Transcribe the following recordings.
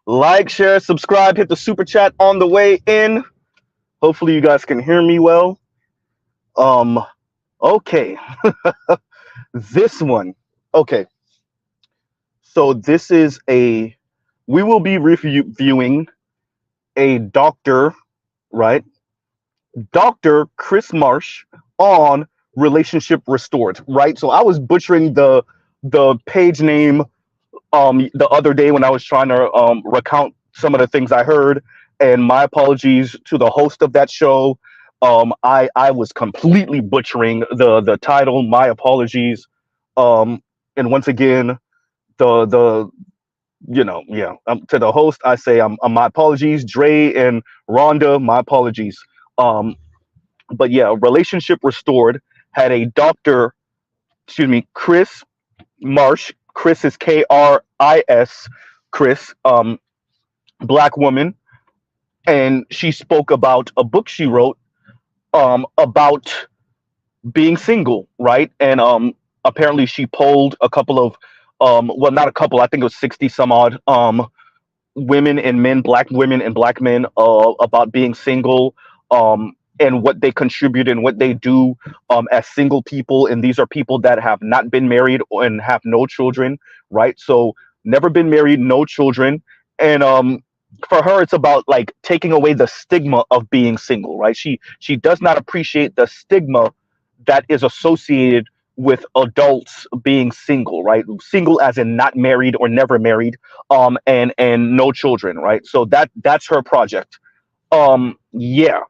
Like, share, subscribe, hit the super chat on the way in. Hopefully you guys can hear me well. Okay. This one. Okay. So this is we will be reviewing a doctor, right? Dr. Chris Marsh on Relationship Restored, right? So I was butchering the page name the other day when I was trying to recount some of the things I heard, and my apologies to the host of that show. I was completely butchering the title. My apologies. And once again, the yeah, to the host I say my apologies. Dre and Rhonda, my apologies. Um, but yeah, Relationship Restored had a doctor, excuse me, Chris Marsh. Chris is Kris. Chris, black woman, and she spoke about a book she wrote about being single, right? And apparently she polled a couple of well, not a couple, I think it was 60 some odd women and men, black women and black men, about being single, and what they contribute and what they do as single people. And these are people that have not been married and have no children, right? So never been married, no children. And for her, it's about like taking away the stigma of being single, right? She does not appreciate the stigma that is associated with adults being single, right? Single as in not married or never married, and no children, right? So that's her project. Yeah,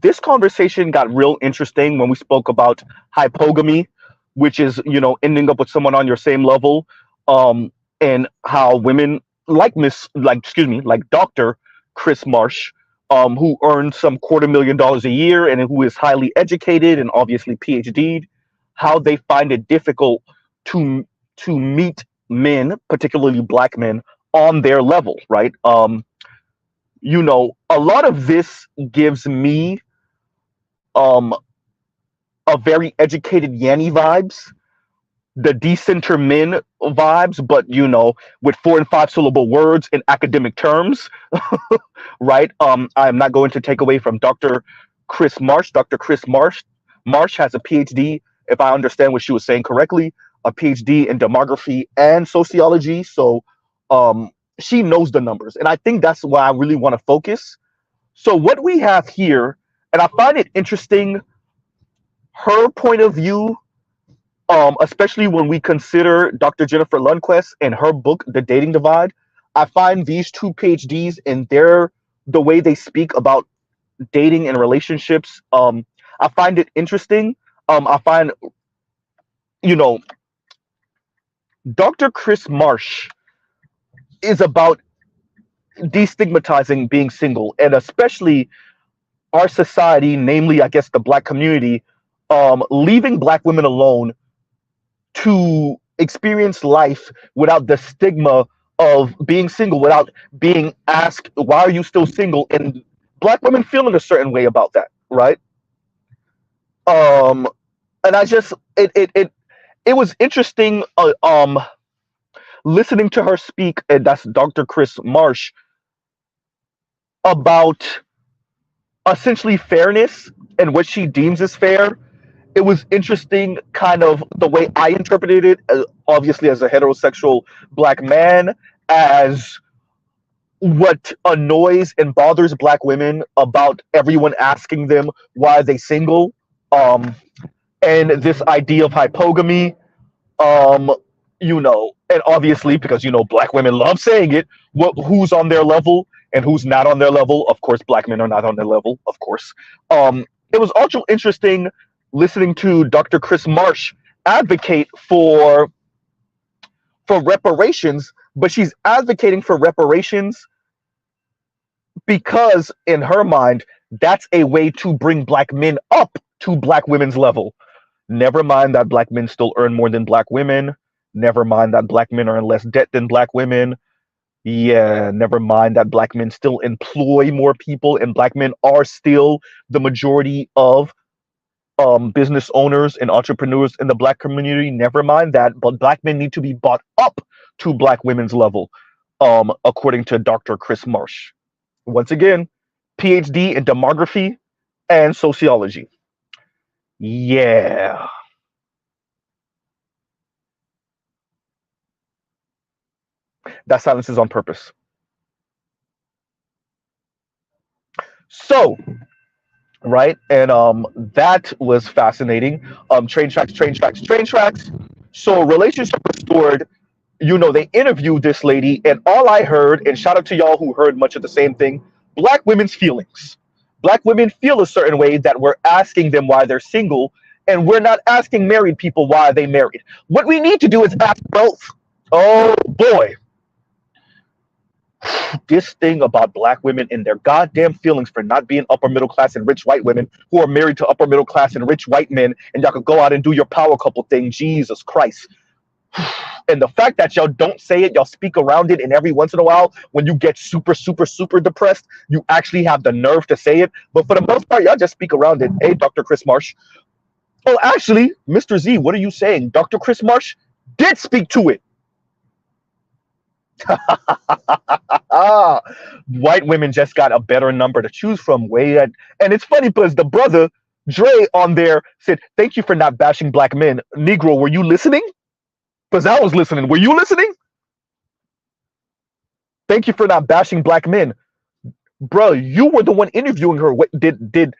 this conversation got real interesting when we spoke about hypogamy, which is, ending up with someone on your same level, and how women like Dr. Chris Marsh, who earns some $250,000 a year and who is highly educated and obviously PhD'd, how they find it difficult to meet men, particularly black men, on their level, right? A lot of this gives me um a very educated Yanny vibes, the decenter men vibes, but with 4 and 5 syllable words in academic terms, right? I'm not going to take away from Dr. Chris Marsh. Dr. Chris Marsh has a PhD, if I understand what she was saying correctly, a PhD in demography and sociology. So she knows the numbers. And I think that's why I really want to focus. So what we have here, and I find it interesting, her point of view, especially when we consider Dr. Jennifer Lundquist and her book, The Dating Divide. I find these two PhDs and the way they speak about dating and relationships, I find it interesting. I find, you know, Dr. Chris Marsh is about destigmatizing being single, and especially our society, namely, I guess, the black community, leaving black women alone to experience life without the stigma of being single, without being asked, why are you still single? And black women feeling a certain way about that, right? Um, and I just, it was interesting, listening to her speak, and that's Dr. Chris Marsh, about essentially fairness and what she deems as fair. It was interesting, kind of the way I interpreted it, obviously as a heterosexual black man, as what annoys and bothers black women about everyone asking them why are they single, um, and this idea of hypogamy, um, and obviously because black women love saying it, who's on their level and who's not on their level. Of course, black men are not on their level, of course. It was also interesting listening to Dr. Chris Marsh advocate for reparations, but she's advocating for reparations because in her mind, that's a way to bring black men up to black women's level. Never mind that black men still earn more than black women. Never mind that black men are in less debt than black women. Yeah, never mind that black men still employ more people and black men are still the majority of business owners and entrepreneurs in the black community. Never mind that, but black men need to be brought up to black women's level, according to Dr. Chris Marsh. Once again, PhD in demography and sociology. Yeah, that silence is on purpose. So, right, and that was fascinating. Train tracks, train tracks, train tracks. So, relationship restored. You know, they interviewed this lady, and all I heard, and shout out to y'all who heard much of the same thing, black women's feelings. Black women feel a certain way that we're asking them why they're single, and we're not asking married people why they married. What we need to do is ask both. Oh boy, this thing about black women and their goddamn feelings for not being upper middle class and rich white women who are married to upper middle class and rich white men, and y'all could go out and do your power couple thing. Jesus Christ. And the fact that y'all don't say it, y'all speak around it, and every once in a while, when you get super, super, super depressed, you actually have the nerve to say it. But for the most part, y'all just speak around it. Hey, Dr. Chris Marsh. Oh, actually, Mr. Z, what are you saying? Dr. Chris Marsh did speak to it. White women just got a better number to choose from. Way at, and it's funny because the brother Dre on there said, "Thank you for not bashing black men." Negro, were you listening? Because I was listening. Were you listening? Thank you for not bashing black men, bro. You were the one interviewing her. What, did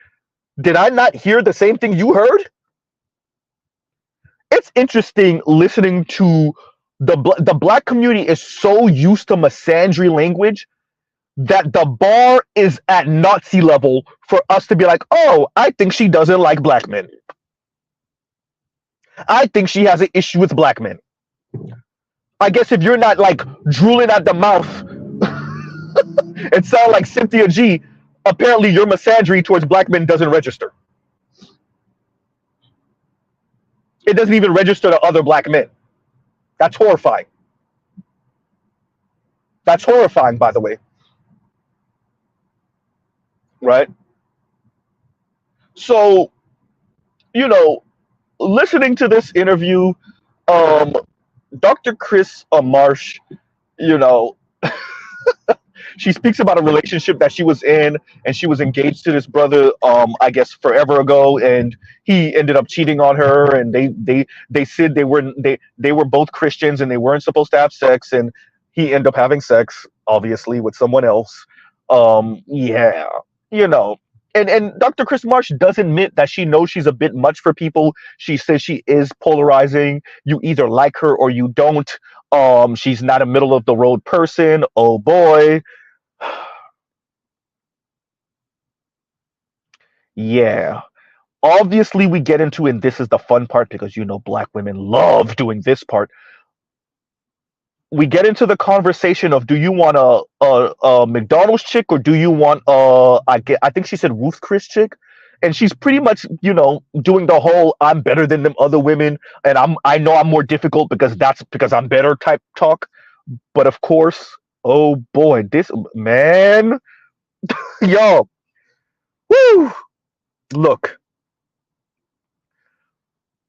I not hear the same thing you heard? It's interesting listening to the black community is so used to misandry language that the bar is at Nazi level for us to be like, oh, I think she doesn't like black men. I think she has an issue with black men. I guess if you're not like drooling at the mouth and sound like Cynthia G, apparently your misandry towards black men doesn't register. It doesn't even register to other black men. That's horrifying. That's horrifying, by the way. Right? So, you know, listening to this interview, um, Dr. Chris Marsh, you know, she speaks about a relationship that she was in, and she was engaged to this brother, I guess forever ago, and he ended up cheating on her, and they said they were both Christians and they weren't supposed to have sex, and he ended up having sex, obviously, with someone else. Yeah, you know. And Dr. Chris Marsh does admit that she knows she's a bit much for people. She says she is polarizing. You either like her or you don't. She's not a middle of the road person. Oh boy. Yeah. Obviously, we get into, and this is the fun part because you know black women love doing this part. We get into the conversation of, do you want a McDonald's chick or do you want I think she said Ruth Chris chick, and she's pretty much, you know, doing the whole I'm better than them other women, and I know I'm more difficult because that's because I'm better type talk. But of course, oh boy, this man, yo, woo, look,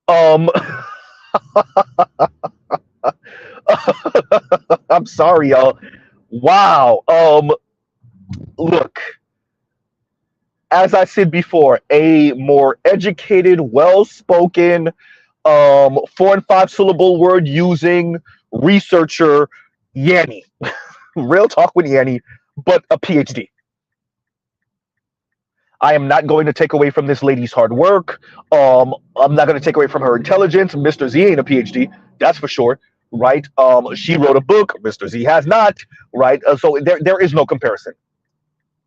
um, I'm sorry, y'all. Wow, look, as I said before, a more educated, well-spoken, 4 and 5 syllable word using researcher, Yanni. Real talk with Yanni, but a PhD. I am not going to take away from this lady's hard work. I'm not going to take away from her intelligence. Mr. Z ain't a PhD, that's for sure, right? She wrote a book. Mr. Z has not, right? So there is no comparison,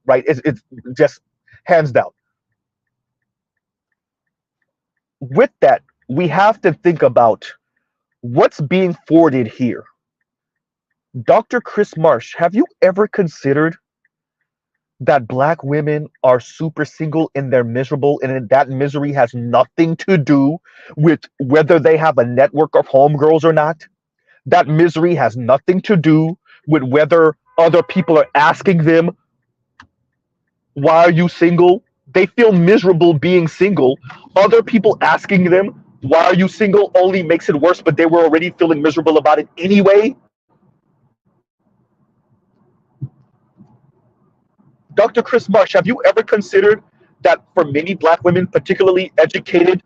right? It's just hands down. With that, we have to think about what's being forwarded here. Dr. Chris Marsh, have you ever considered that black women are super single and they're miserable, and that misery has nothing to do with whether they have a network of homegirls or not? That misery has nothing to do with whether other people are asking them, why are you single? They feel miserable being single. Other people asking them, why are you single, only makes it worse, but they were already feeling miserable about it anyway. Dr. Chris Marsh, have you ever considered that for many black women, particularly educated,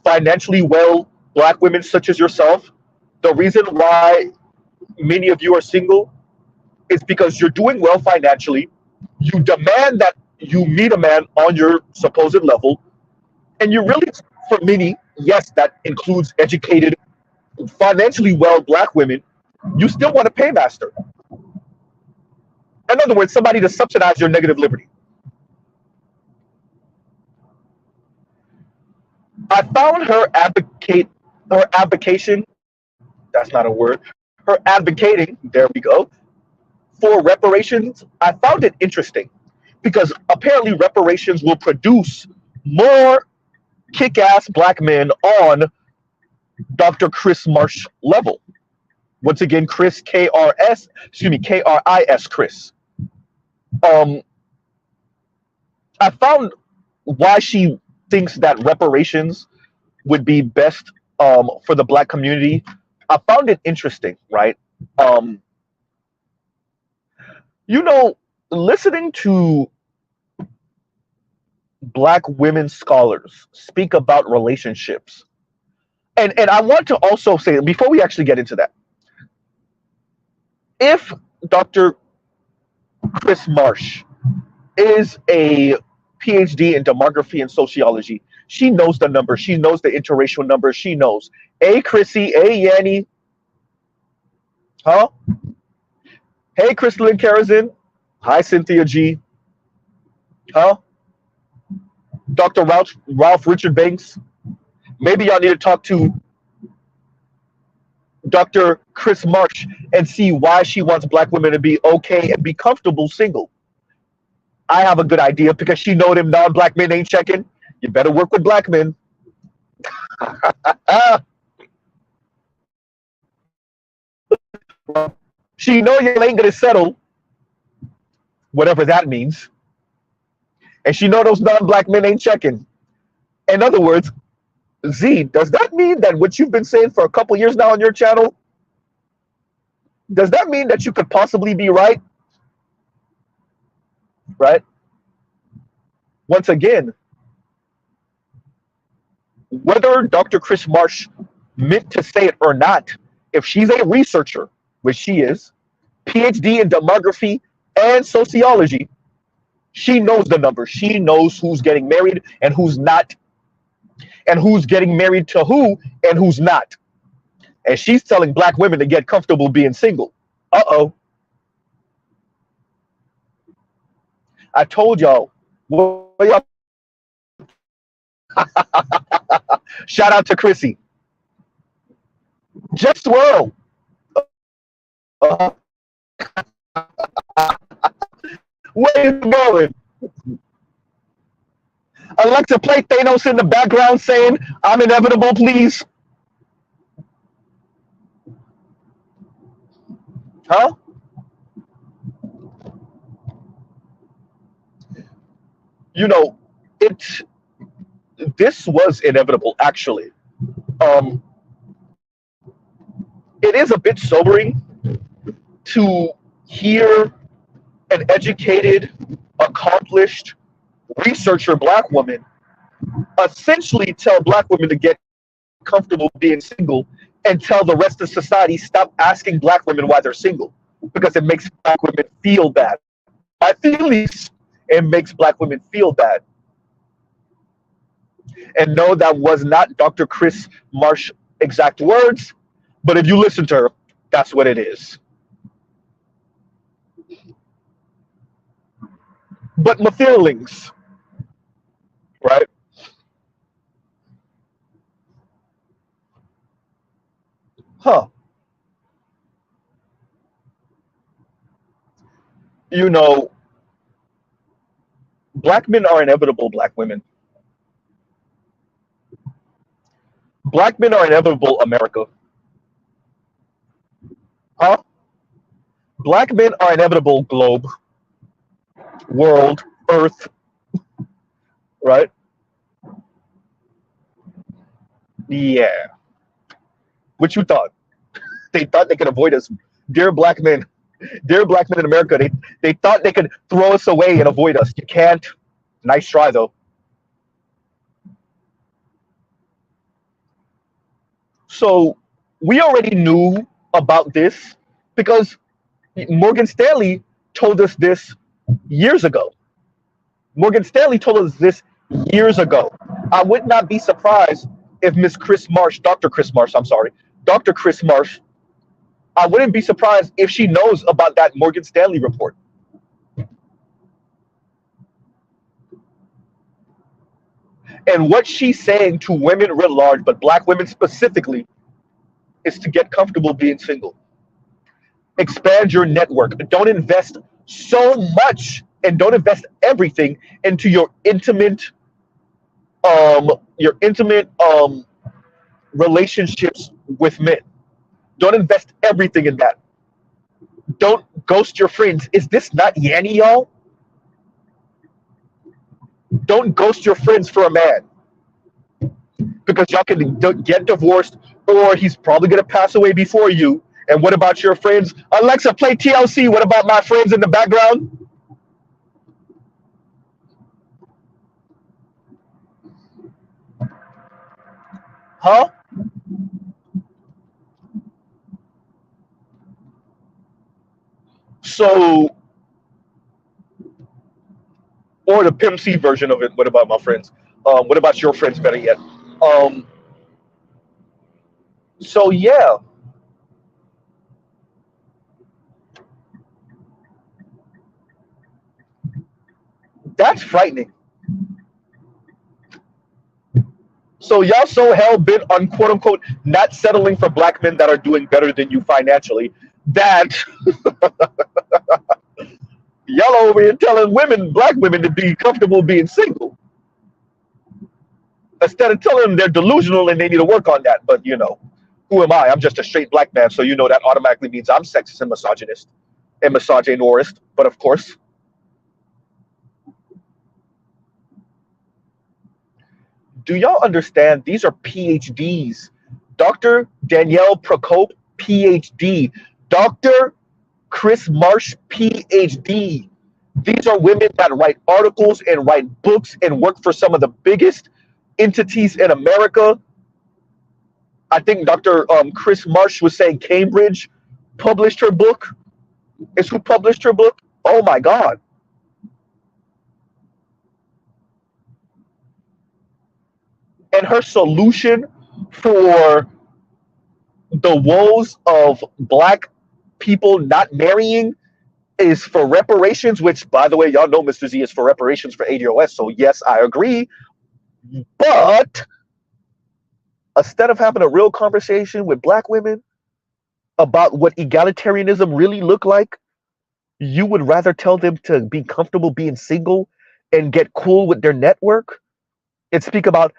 financially well black women such as yourself, the reason why many of you are single is because you're doing well financially. You demand that you meet a man on your supposed level, and you really, for many, yes, that includes educated, financially well black women, you still want a paymaster. In other words, somebody to subsidize your negative liberty. I found her advocation, that's not a word, her advocating, there we go, for reparations. I found it interesting because apparently reparations will produce more kick-ass black men on Dr. Chris Marsh level. Once again, Chris, K-R-S, excuse me, K-R-I-S, Chris. Um, I found why she thinks that reparations would be best for the black community. I found it interesting, right? Um, you know, listening to black women scholars speak about relationships, and I want to also say before we actually get into that, if Dr. Chris Marsh is a PhD in demography and sociology, she knows the numbers. She knows the interracial numbers. She knows. Hey, Chrissy. Hey, Yanni. Huh? Hey, Crystalline Karazin. Hi, Cynthia G. Huh? Dr. Ralph Richard Banks. Maybe y'all need to talk to Dr. Chris Marsh and see why she wants black women to be okay and be comfortable single. I have a good idea because she know them non-black men ain't checking. You better work with black men. Ah, she know you ain't gonna settle, whatever that means, and she know those non-black men ain't checking. In other words, Z, does that mean that what you've been saying for a couple years now on your channel, does that mean that you could possibly be right? Right? Once again, whether Dr. Chris Marsh meant to say it or not, if she's a researcher, which she is, PhD in demography and sociology, she knows the numbers. She knows who's getting married and who's not, and who's getting married to who and who's not. And she's telling black women to get comfortable being single. Uh-oh. I told y'all. Well, y'all. Shout out to Chrissy. Just swirl. Uh, where are you going? Alexa, play Thanos in the background saying, I'm inevitable, please. Huh? You know, this was inevitable, actually. Um, it is a bit sobering to hear an educated, accomplished researcher black woman essentially tell black women to get comfortable being single and tell the rest of society stop asking black women why they're single because it makes black women feel bad. At least it makes black women feel bad. And no, that was not Dr. Chris Marsh exact words, but if you listen to her, that's what it is. But my feelings, right? Huh. You know, black men are inevitable, black women. Black men are inevitable, America. Huh? Black men are inevitable, globe, world, earth. right? Yeah. What you thought? They thought they could avoid us. Dear black men, dear black men in America, they thought they could throw us away and avoid us. You can't. Nice try though. So we already knew about this because Morgan Stanley told us this years ago. Morgan Stanley told us this years ago. I would not be surprised if Miss Chris Marsh, Dr. Chris Marsh, I'm sorry, Dr. Chris Marsh, I wouldn't be surprised if she knows about that Morgan Stanley report. And what she's saying to women writ large, but black women specifically, is to get comfortable being single. Expand your network. Don't invest so much and don't invest everything into your intimate relationships with men. Don't invest everything in that. Don't ghost your friends. Is this not Yanny, y'all? Don't ghost your friends for a man because y'all can get divorced or he's probably going to pass away before you. And what about your friends? Alexa, play TLC. What about my friends in the background? Huh? So, or the Pimp C version of it. What about my friends? What about your friends? Better yet. Um, so yeah, that's frightening. So y'all so hell bent on quote unquote not settling for black men that are doing better than you financially that y'all over here telling women, black women, to be comfortable being single instead of telling them they're delusional and they need to work on that. But who am I? I'm just a straight black man, so that automatically means I'm sexist and misogynist and misogynorist. But of course, do y'all understand? These are PhDs. Dr. Danielle Procope, PhD. Dr. Chris Marsh, PhD. These are women that write articles and write books and work for some of the biggest entities in America. I think Dr. Chris Marsh was saying Cambridge published her book. Is who published her book? Oh my God. And her solution for the woes of black people not marrying is for reparations, which, by the way, y'all know Mr. Z is for reparations for ADOS. So, yes, I agree. But instead of having a real conversation with black women about what egalitarianism really look like, you would rather tell them to be comfortable being single and get cool with their network and speak about,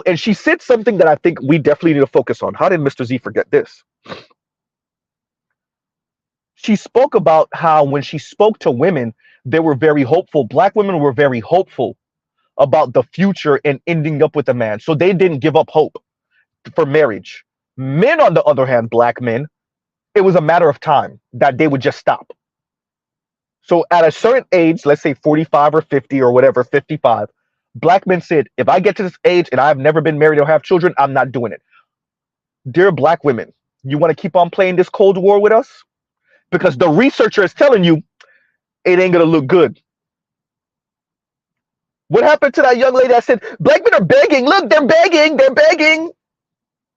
and she said something that I think we definitely need to focus on. How did Mr. Z forget this? She spoke about how when she spoke to women, they were very hopeful. Black women were very hopeful about the future and ending up with a man. So they didn't give up hope for marriage. Men, on the other hand, black men, it was a matter of time that they would just stop. So at a certain age, let's say 45 or 50 or whatever, 55, black men said, if I get to this age and I've never been married or have children, I'm not doing it. Dear black women, you want to keep on playing this Cold War with us? Because the researcher is telling you it ain't going to look good. What happened to that young lady that said, black men are begging? Look, they're begging. They're begging.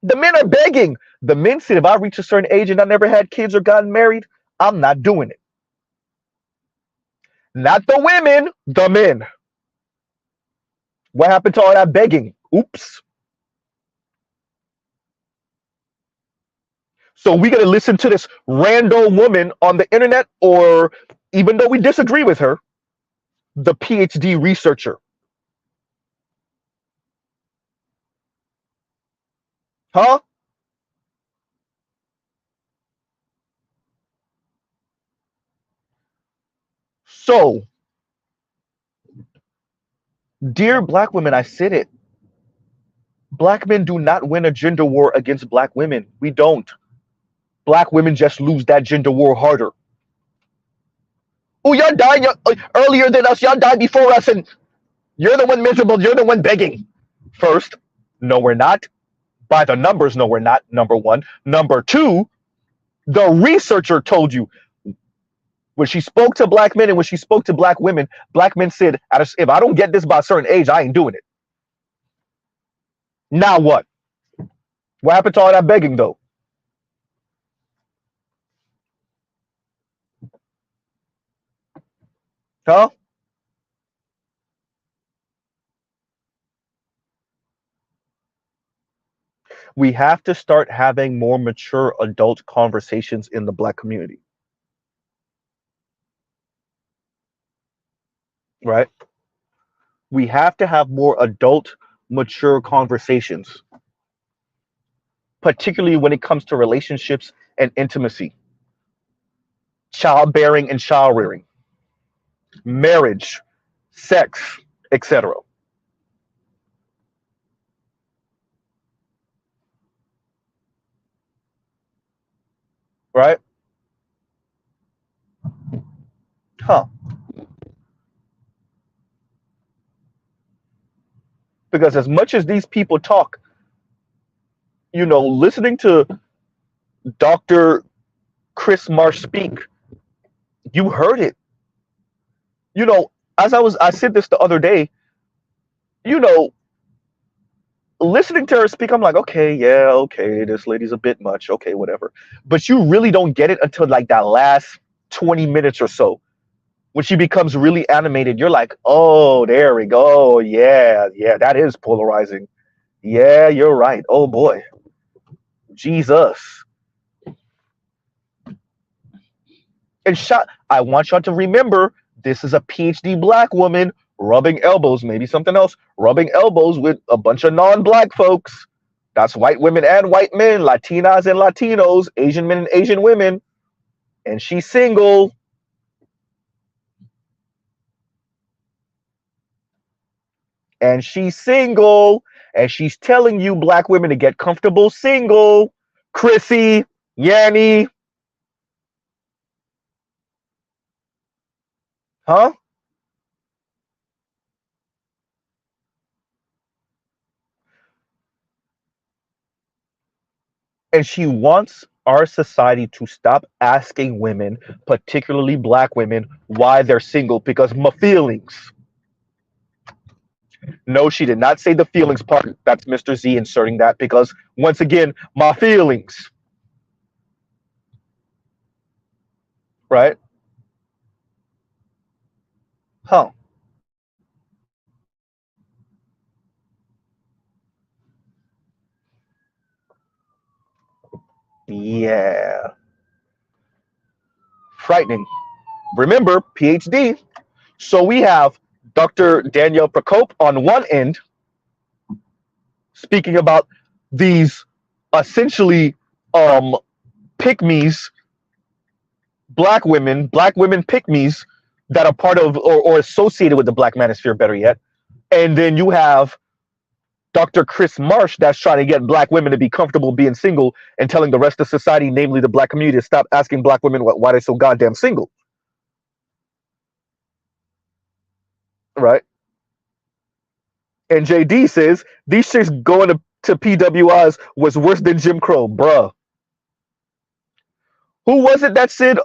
The men are begging. The men said, if I reach a certain age and I never had kids or gotten married, I'm not doing it. Not the women, the men. What happened to all that begging? Oops. So we got to listen to this random woman on the internet, or even though we disagree with her, the PhD researcher. Huh? So Dear black women, I said it. Black men do not win a gender war against black women. We don't. Black women just lose that gender war harder. Oh, y'all died earlier than us. Y'all died before us, and you're the one miserable. You're the one begging. First, no, we're not. By the numbers, no, we're not. Number one. Number two, the researcher told you when she spoke to black men and when she spoke to black women, black men said, if I don't get this by a certain age, I ain't doing it. Now what? What happened to all that begging, though? Huh? We have to start having more mature adult conversations in the black community. Right? We have to have more adult, mature conversations, particularly when it comes to relationships and intimacy, childbearing and child rearing, marriage, sex, etc. Right? Huh. Because as much as these people talk, listening to Dr. Chris Marsh speak, you heard it. I said this the other day, you know, listening to her speak, I'm like, okay, yeah, okay, this lady's a bit much, okay, whatever. But you really don't get it until like that last 20 minutes or so. When she becomes really animated, you're like, oh, there we go. Yeah, yeah, that is polarizing. Yeah, you're right. Oh boy. Jesus. And I want y'all to remember this is a PhD black woman rubbing elbows, maybe something else, rubbing elbows with a bunch of non-black folks. That's white women and white men, Latinas and Latinos, Asian men and Asian women. And she's single. And she's single. And she's telling you black women to get comfortable single. Chrissy, Yanni. Huh? And she wants our society to stop asking women, particularly black women, why they're single because my feelings. No, she did not say the feelings part. That's Mr. Z inserting that because, once again, my feelings. Right? Huh. Yeah. Frightening. Remember, PhD. So we have Dr. Danielle Prokop on one end speaking about these essentially pick-me's, black women pick-me's that are part of or associated with the black manosphere, better yet. And then you have Dr. Chris Marsh that's trying to get black women to be comfortable being single and telling the rest of society, namely the black community, to stop asking black women why they're so goddamn single. Right? And JD says these chicks going to PWIs was worse than Jim Crow, bruh. Who was it that said,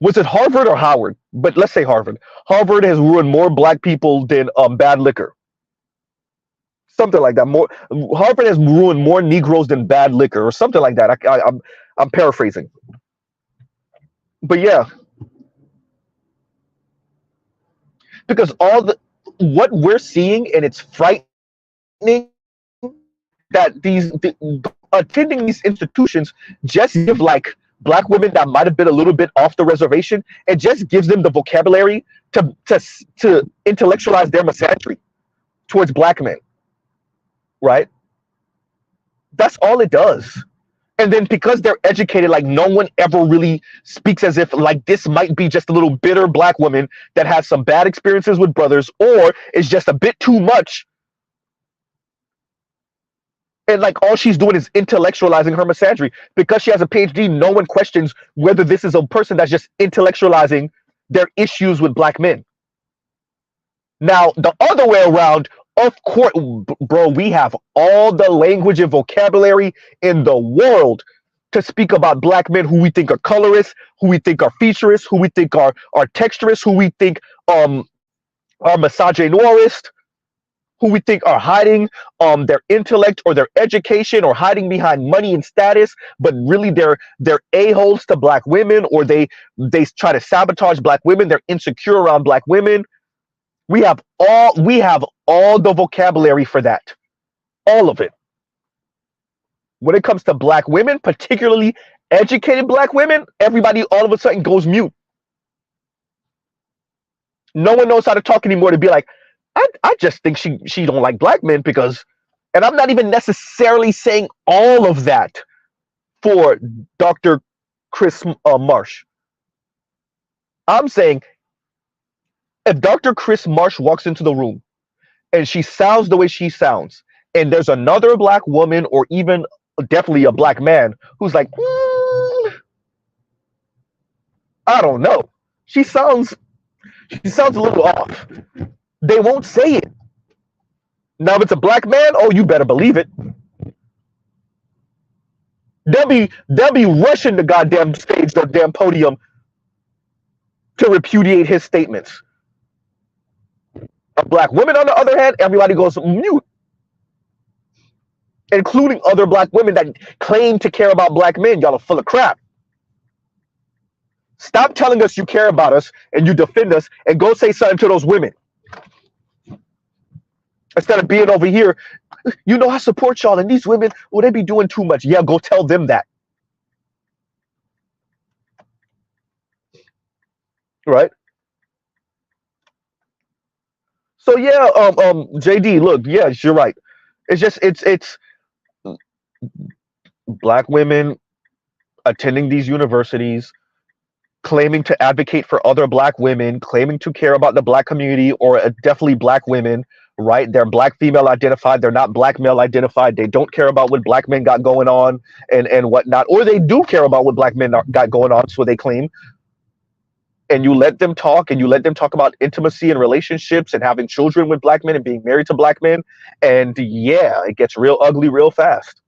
was it Harvard or Howard? But let's say Harvard. Harvard has ruined more black people than bad liquor. Something like that. More Harvard has ruined more Negroes than bad liquor, or something like that. I'm paraphrasing. But yeah, because what we're seeing, and it's frightening that attending these institutions just give like black women that might have been a little bit off the reservation, it just gives them the vocabulary to intellectualize their misandry towards black men. Right? That's all it does. And then because they're educated, like no one ever really speaks as if like this might be just a little bitter black woman that has some bad experiences with brothers, or is just a bit too much. And like all she's doing is intellectualizing her misogyny. Because she has a PhD, no one questions whether this is a person that's just intellectualizing their issues with black men. Now, the other way around, of course, bro, we have all the language and vocabulary in the world to speak about black men who we think are colorists, who we think are featurists, who we think are texturists, who we think are misogynoirist, who we think are hiding their intellect or their education or hiding behind money and status, but really they're a-holes to black women, or they try to sabotage black women. They're insecure around black women. We have all the vocabulary for that. All of it. When it comes to black women, particularly educated black women, everybody all of a sudden goes mute. No one knows how to talk anymore to be like, I just think she don't like black men because, and I'm not even necessarily saying all of that for Dr. Chris Marsh. I'm saying if Dr. Chris Marsh walks into the room and she sounds the way she sounds, and there's another black woman or even definitely a black man who's like, I don't know, she sounds a little off. They won't say it. Now, if it's a black man, oh, you better believe it. They'll be rushing the goddamn stage, the damn podium, to repudiate his statements. A black women, on the other hand, everybody goes mute, including other black women that claim to care about black men. Y'all are full of crap. Stop telling us you care about us and you defend us, and go say something to those women. Instead of being over here, I support y'all, and these women, will they be doing too much? Yeah, go tell them that. Right? So yeah, JD, look, yes, you're right. It's black women attending these universities, claiming to advocate for other black women, claiming to care about the black community, or definitely black women, right? They're black female identified. They're not black male identified. They don't care about what black men got going on and whatnot, or they do care about what black men got going on, so they claim. And you let them talk, and you let them talk about intimacy and relationships and having children with black men and being married to black men. And yeah, it gets real ugly real fast.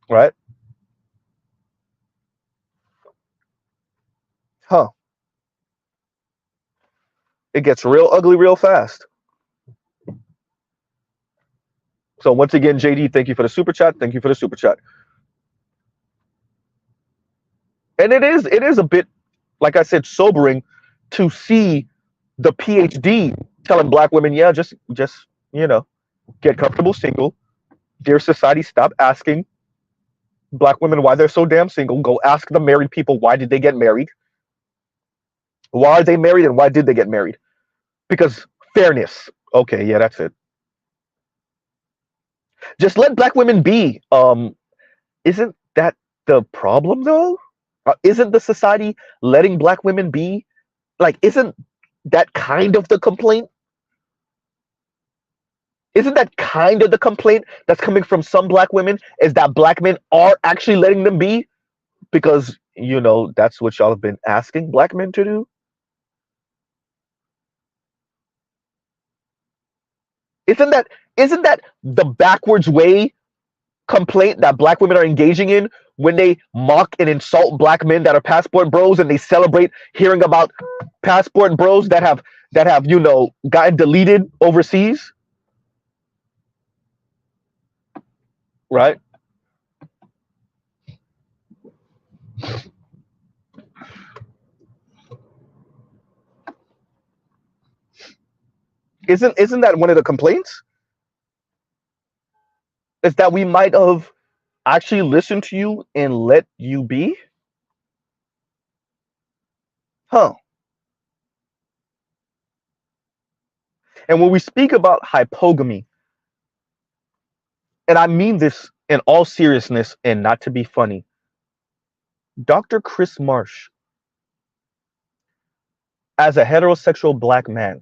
Right? Huh. It gets real ugly real fast. So once again, JD, thank you for the super chat. Thank you for the super chat. And it is a bit, like I said, sobering to see the PhD telling black women, yeah, just get comfortable single. Dear society, stop asking black women why they're so damn single. Go ask the married people, why did they get married? Why are they married, and why did they get married? Because fairness. Okay, yeah, that's it. Just let black women be. Isn't that the problem though? Isn't the society letting black women be? Like, isn't that kind of the complaint? Isn't that kind of the complaint that's coming from some black women, is that black men are actually letting them be? Because, that's what y'all have been asking black men to do. Isn't that the backwards way complaint that black women are engaging in when they mock and insult black men that are passport bros, and they celebrate hearing about passport bros that have gotten deleted overseas, right? Isn't that one of the complaints? Is that we might have actually listened to you and let you be? Huh. And when we speak about hypogamy, and I mean this in all seriousness and not to be funny, Dr. Chris Marsh, as a heterosexual black man,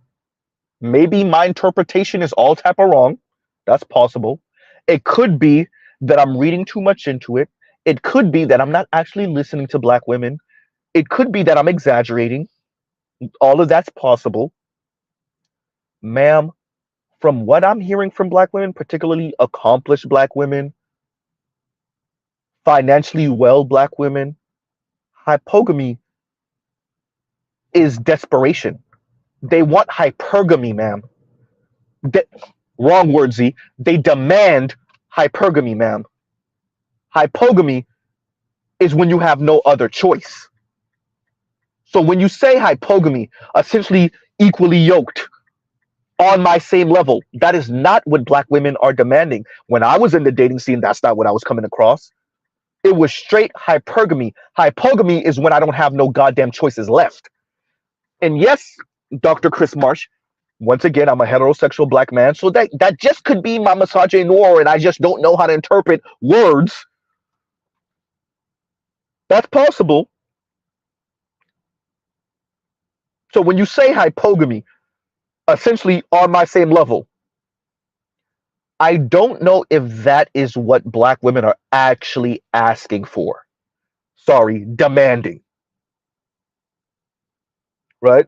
maybe my interpretation is all type of wrong. That's possible. It could be that I'm reading too much into it. It could be that I'm not actually listening to black women. It could be that I'm exaggerating. All of that's possible. Ma'am, from what I'm hearing from black women, particularly accomplished black women, financially well black women, hypogamy is desperation. They want hypergamy, ma'am. De- Wrong word, Z. They demand hypergamy, ma'am. Hypogamy is when you have no other choice. So when you say hypogamy, essentially equally yoked on my same level, that is not what black women are demanding. When I was in the dating scene, that's not what I was coming across. It was straight hypergamy. Hypogamy is when I don't have no goddamn choices left. And yes, Dr. Chris Marsh, once again, I'm a heterosexual black man, so that just could be my misogynoir, and I just don't know how to interpret words. That's possible. So when you say hypogamy, essentially on my same level, I don't know if that is what black women are actually asking for. Sorry, demanding. Right?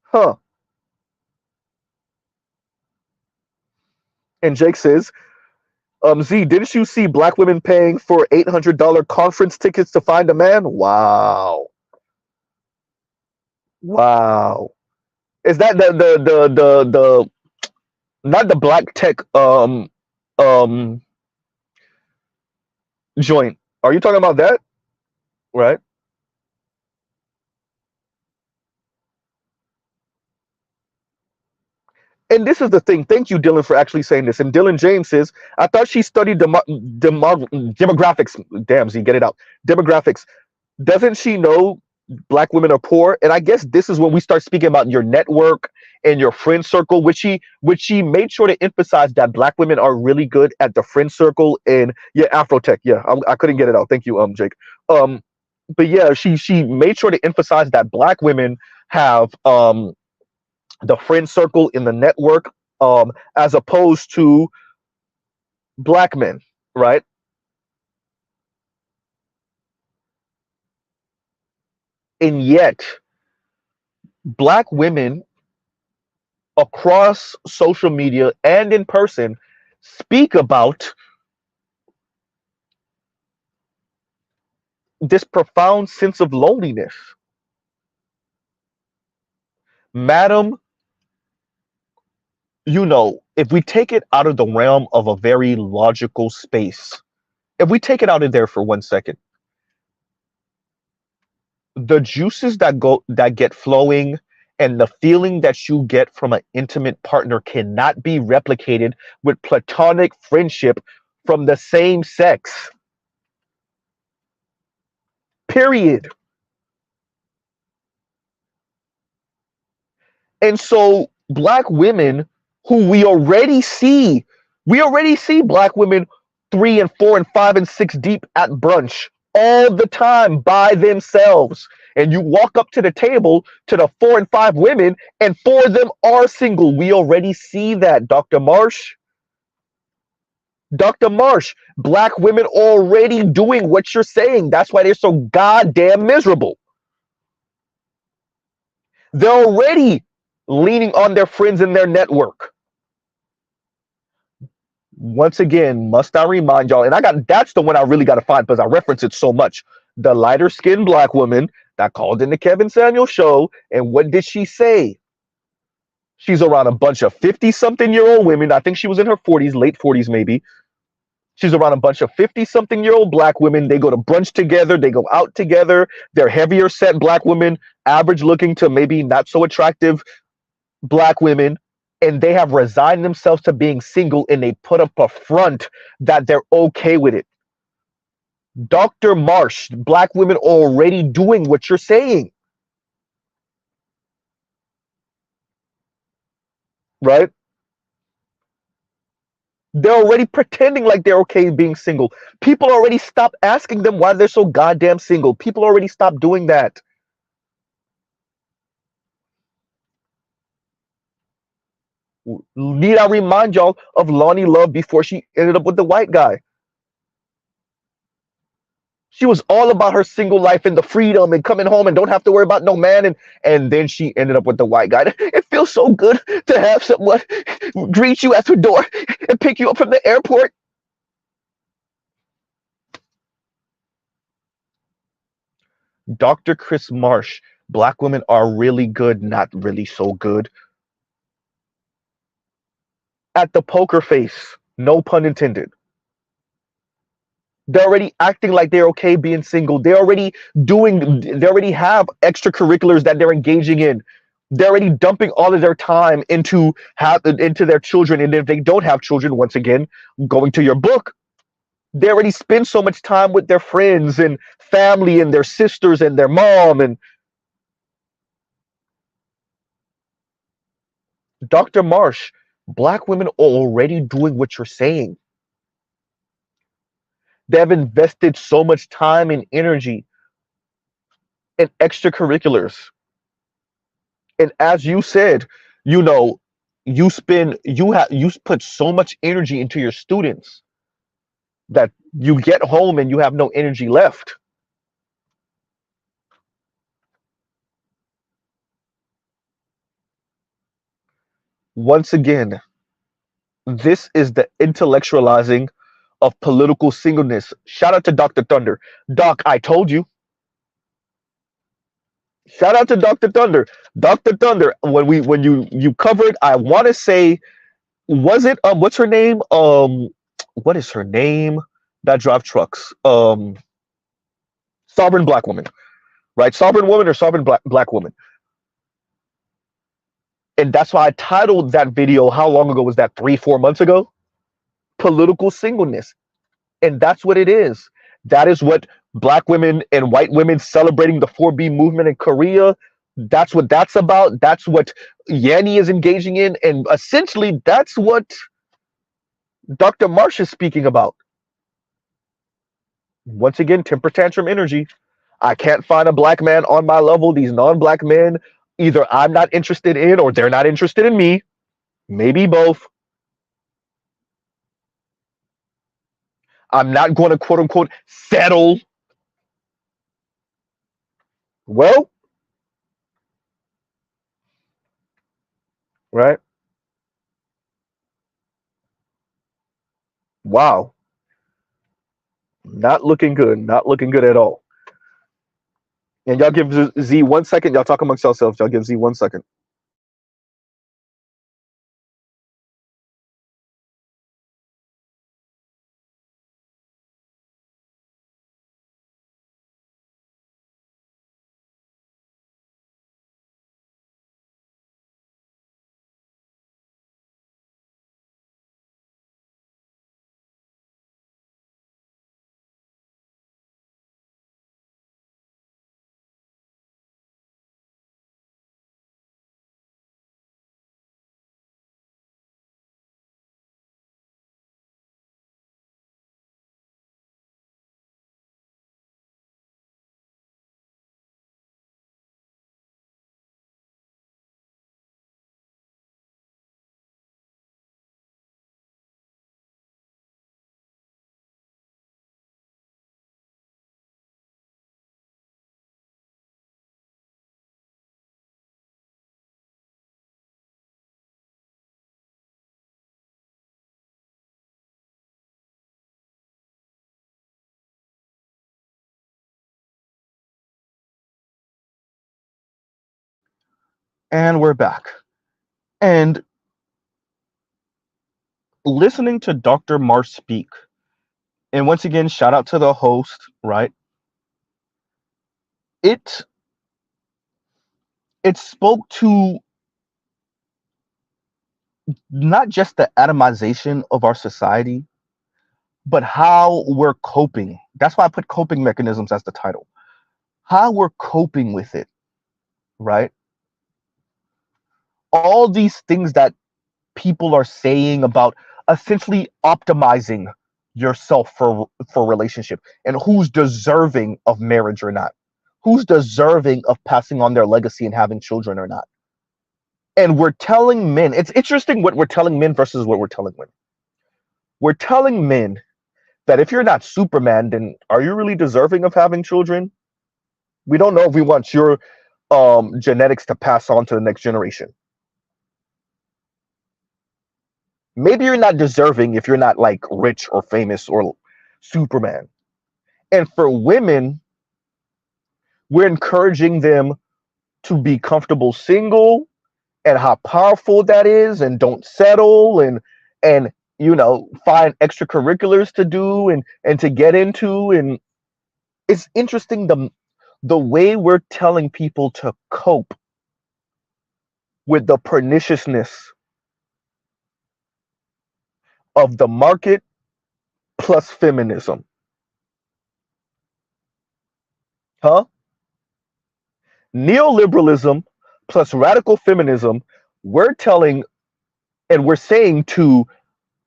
Huh. And Jake says, Z, didn't you see black women paying for $800 conference tickets to find a man? Wow. Wow. Is that the not the black tech um joint? Are you talking about that? Right? And this is the thing. Thank you, Dylan, for actually saying this. And Dylan James says, I thought she studied demographics. Damn, Z, get it out. Demographics. Doesn't she know black women are poor? And I guess this is when we start speaking about your network and your friend circle, which she made sure to emphasize that black women are really good at the friend circle. And yeah, Afrotech. Yeah, I couldn't get it out. Thank you, Jake. Um, but yeah, she made sure to emphasize that black women have the friend circle in the network, as opposed to black men, right? And yet, black women across social media and in person speak about this profound sense of loneliness. Madam, if we take it out of the realm of a very logical space, if we take it out of there for 1 second, the juices that get flowing and the feeling that you get from an intimate partner cannot be replicated with platonic friendship from the same sex. Period. And so black women who we already see black women 3 and 4 and 5 and 6 deep at brunch all the time by themselves. And you walk up to the table to the 4 and 5 women, and 4 of them are single. We already see that, Dr. Marsh. Dr. Marsh, black women already doing what you're saying. That's why they're so goddamn miserable. They're already leaning on their friends and their network. Once again, must I remind y'all, and that's the one I really got to find because I reference it so much. The lighter skinned black woman that called in the Kevin Samuel show. And what did she say? She's around a bunch of 50 something year old women. I think she was in her 40s, late 40s, maybe. She's around a bunch of 50 something year old black women. They go to brunch together, they go out together. They're heavier set black women, average looking to maybe not so attractive black women, and they have resigned themselves to being single, and they put up a front that they're okay with it. Dr. Marsh, black women already doing what you're saying, right? They're already pretending like they're okay being single. People already stopped asking them why they're so goddamn single. People already stopped doing that. Need I remind y'all of Lonnie Love before she ended up with the white guy? She was all about her single life and the freedom and coming home and don't have to worry about no man. And then she ended up with the white guy. It feels so good to have someone greet you at the door and pick you up from the airport. Dr. Chris Marsh, black women are really good, not really so good. At the poker face, no pun intended. They're already acting like they're okay being single. They already have extracurriculars that they're engaging in. They're already dumping all of their time into their children. And if they don't have children, once again, going to your book, they already spend so much time with their friends and family and their sisters and their mom. And Dr. Marsh, black women are already doing what you're saying. They have invested so much time and energy in extracurriculars. And as you said, you know, you put so much energy into your students that you get home and you have no energy left. Once again, this is the intellectualizing of political singleness. Shout out to Dr. Thunder. Doc, I told you. Shout out to Dr. Thunder. Dr. Thunder, when you covered, I want to say, was it what's her name? What is her name? That drive trucks. Sovereign black woman, right? Sovereign woman or sovereign black woman. And that's why I titled that video. How long ago was that? 3, 4 months ago? Political singleness. And that's what it is. That is what black women and white women celebrating the 4B movement in Korea. That's what that's about. That's what Yanni is engaging in. And essentially, that's what Dr. Marsh is speaking about. Once again, temper tantrum energy. I can't find a black man on my level. These non-black men, either I'm not interested in or they're not interested in me. Maybe both. I'm not going to quote unquote settle. Well, right? Wow. Not looking good. Not looking good at all. And y'all give Z 1 second. Y'all talk amongst yourselves. Y'all give Z 1 second. And we're back. And listening to Dr. Marsh speak, and once again, shout out to the host, right? It it spoke to not just the atomization of our society, but how we're coping. That's why I put coping mechanisms as the title. How we're coping with it, right? All these things that people are saying about essentially optimizing yourself for relationship and who's deserving of marriage or not, who's deserving of passing on their legacy and having children or not. And we're telling men, it's interesting what we're telling men versus what we're telling women. We're telling men that if you're not Superman, then are you really deserving of having children? We don't know if we want your genetics to pass on to the next generation. Maybe you're not deserving if you're not like rich or famous or Superman. And for women, we're encouraging them to be comfortable single and how powerful that is, and don't settle, and find extracurriculars to do and to get into. And it's interesting the way we're telling people to cope with the perniciousness of the market plus feminism. Huh? Neoliberalism plus radical feminism, we're telling and we're saying to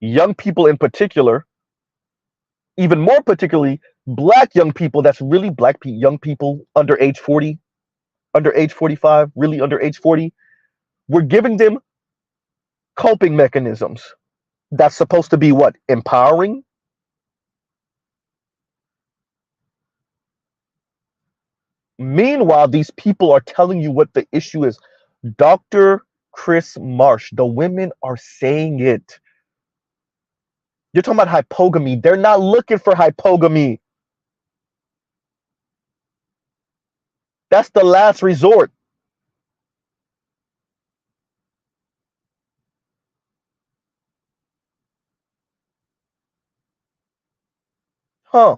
young people in particular, even more particularly black young people, that's really young people under age 40, under age 45, really under age 40, we're giving them coping mechanisms that's supposed to be what? Empowering. Meanwhile, these people are telling you what the issue is. Dr. Chris Marsh, the women are saying it. You're talking about hypogamy. They're not looking for hypogamy. That's the last resort. Huh.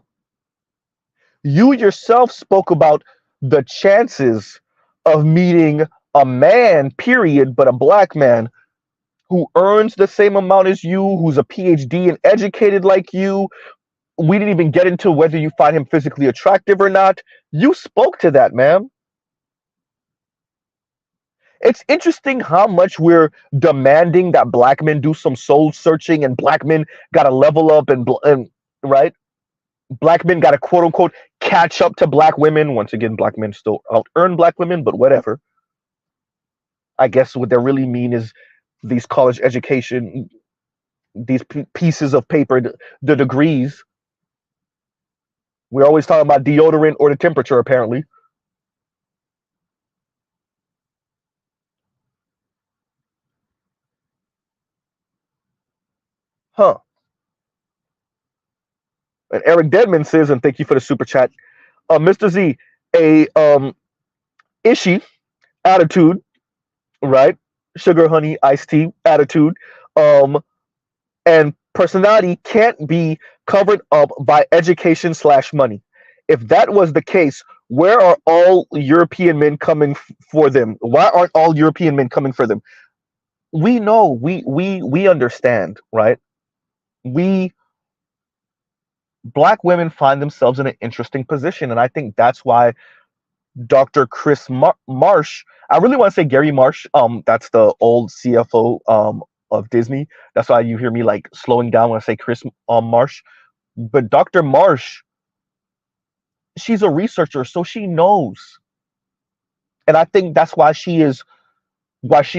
You yourself spoke about the chances of meeting a man, period, but a black man who earns the same amount as you, who's a PhD and educated like you. We didn't even get into whether you find him physically attractive or not. You spoke to that, ma'am. It's interesting how much we're demanding that black men do some soul searching and black men got to level up and right? Black men got to quote unquote catch up to black women. Once again, black men still out earn black women, but whatever. I guess what they really mean is these college education, these pieces of paper, the degrees. We're always talking about deodorant or the temperature, apparently. Huh. And Eric Deadman says, and thank you for the super chat, Mr. Z, a ishi attitude, right? Sugar, honey, iced tea attitude, um, and personality can't be covered up by education slash money. If that was the case, where are all European men coming for them? Why aren't all European men coming for them? We know, we understand, right? We black women find themselves in an interesting position, and I think that's why Dr. Chris Marsh. I really want to say Gary Marsh. That's the old CFO of Disney. That's why you hear me like slowing down when I say Chris Marsh. But Dr. Marsh, she's a researcher, so she knows, and I think that's why she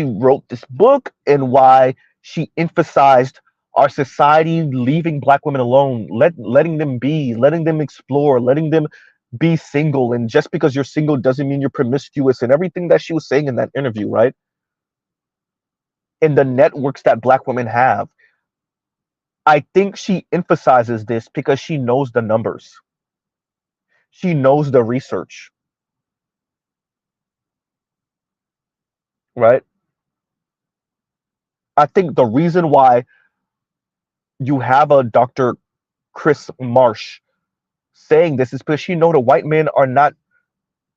wrote this book and why she emphasized our society leaving black women alone, letting them be, letting them explore, letting them be single. And just because you're single doesn't mean you're promiscuous, and everything that she was saying in that interview, right? And the networks that black women have. I think she emphasizes this because she knows the numbers. She knows the research, right? I think the reason why you have a Dr. Chris Marsh saying this is because she know the white men are not,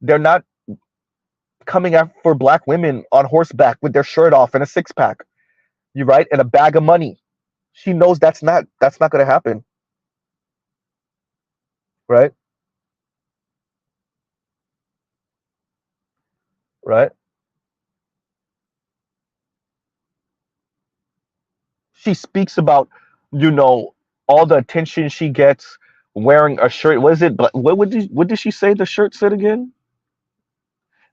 they're not coming after black women on horseback with their shirt off and a six pack. You right, and a bag of money. She knows that's not going to happen, right? Right. She speaks about, you know, all the attention she gets wearing a shirt. Was it? What did she say? The shirt said again?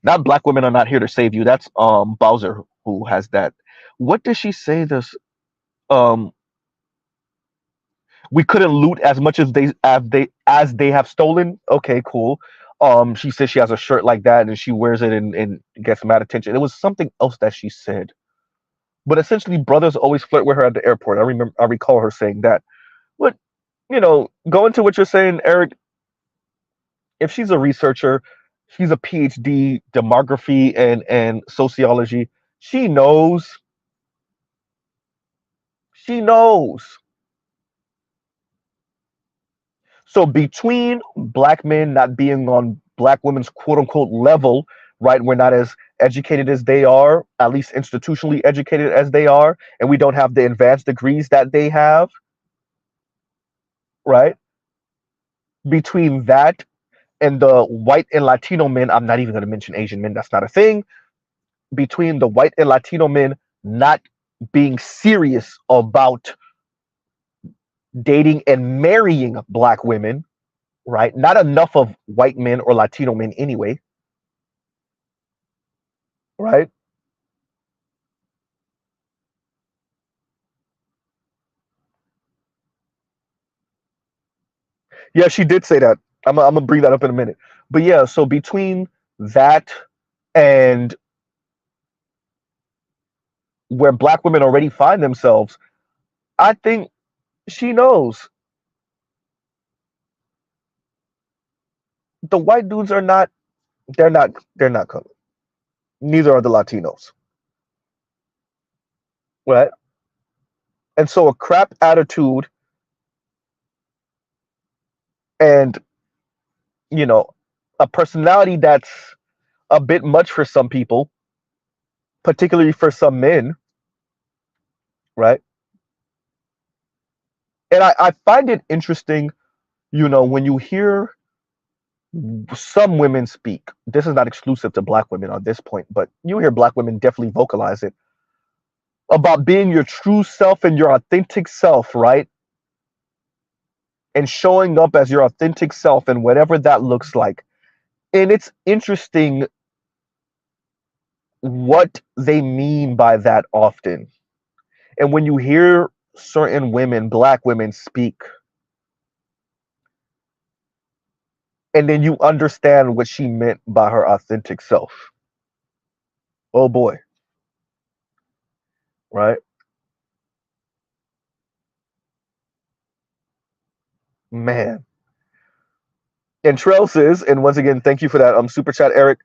Not black women are not here to save you. That's Bowser who has that. What did she say? This um we couldn't loot as much as they have stolen. Okay, cool. She says she has a shirt like that and she wears it and gets mad attention. It was something else that she said. But essentially brothers always flirt with her at the airport. I recall her saying that. But going to what you're saying, Eric, if she's a researcher, she's a PhD demography and sociology, she knows. She knows. So between black men not being on black women's quote unquote level, right? We're not as educated as they are, at least institutionally educated as they are, and we don't have the advanced degrees that they have, right? Between that and the white and Latino men, I'm not even going to mention Asian men, that's not a thing. Between the white and Latino men not being serious about dating and marrying black women, right? Not enough of white men or Latino men anyway, right? Yeah, she did say that. I'm gonna bring that up in a minute. But yeah, so between that and where black women already find themselves, I think she knows the white dudes are not. They're not coming. Neither are the Latinos, right? And so a crap attitude and you know a personality that's a bit much for some people, particularly for some men, right? And I find it interesting, when you hear some women speak. This is not exclusive to black women on this point, but you hear black women definitely vocalize it about being your true self and your authentic self, right? And showing up as your authentic self and whatever that looks like. And it's interesting what they mean by that often. And when you hear certain women, black women, speak, and then you understand what she meant by her authentic self. Oh boy, right? Man. And Trell says, and once again, thank you for that super chat, Eric.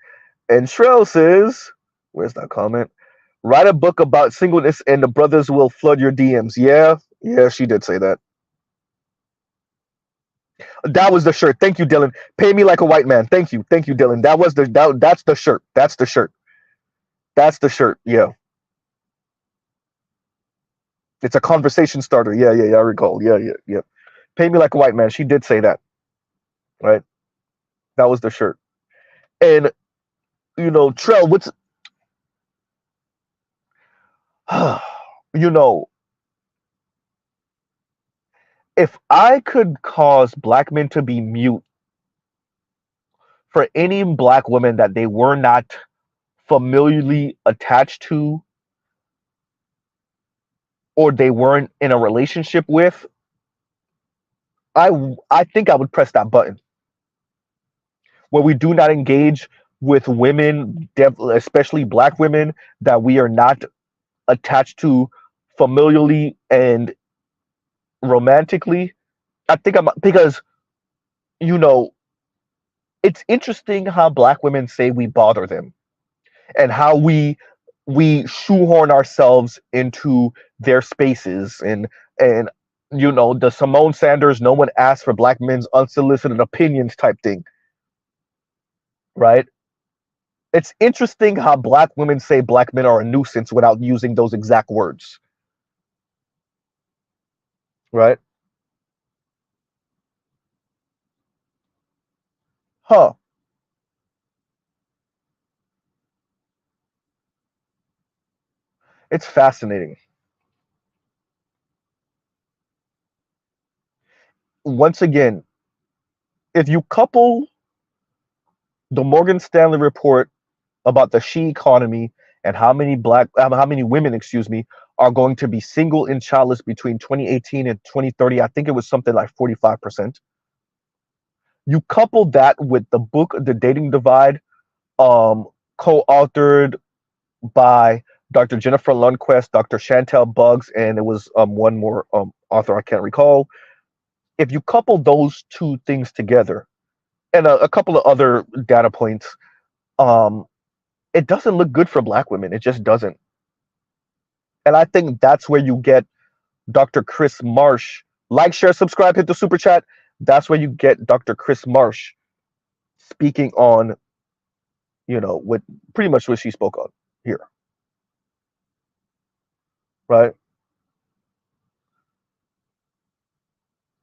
And Trell says, where's that comment? Write a book about singleness and the brothers will flood your DMs. Yeah, yeah, she did say that. That was the shirt. Thank you, Dylan. Pay me like a white man. Thank you, Dylan. That's the shirt. That's the shirt. That's the shirt. Yeah, it's a conversation starter. Yeah, yeah, yeah. I recall. Yeah, yeah, yeah. Pay me like a white man. She did say that, right? That was the shirt. And Trell, what's you know, if I could cause black men to be mute for any black woman that they were not familiarly attached to or they weren't in a relationship with, I think I would press that button where we do not engage with women, especially black women that we are not attached to familiarly and romantically. I think I'm because you know it's interesting how black women say we bother them and how we shoehorn ourselves into their spaces and the Simone Sanders no one asked for black men's unsolicited opinions type thing, right? It's interesting how black women say black men are a nuisance without using those exact words, right? Huh. It's fascinating. once again, if you couple the Morgan Stanley report about the she economy and how many women, excuse me, are going to be single and childless between 2018 and 2030. I think it was something like 45%. You couple that with the book The Dating Divide, um, co-authored by Dr. Jennifer Lundquist, Dr. Chantel Buggs, and it was one more author I can't recall. If you couple those two things together and a couple of other data points, um, it doesn't look good for Black women. It just doesn't. And I think that's where you get Dr. Chris Marsh. Like, share, subscribe, hit the super chat. That's where you get Dr. Chris Marsh speaking on, what pretty much what she spoke on here, right?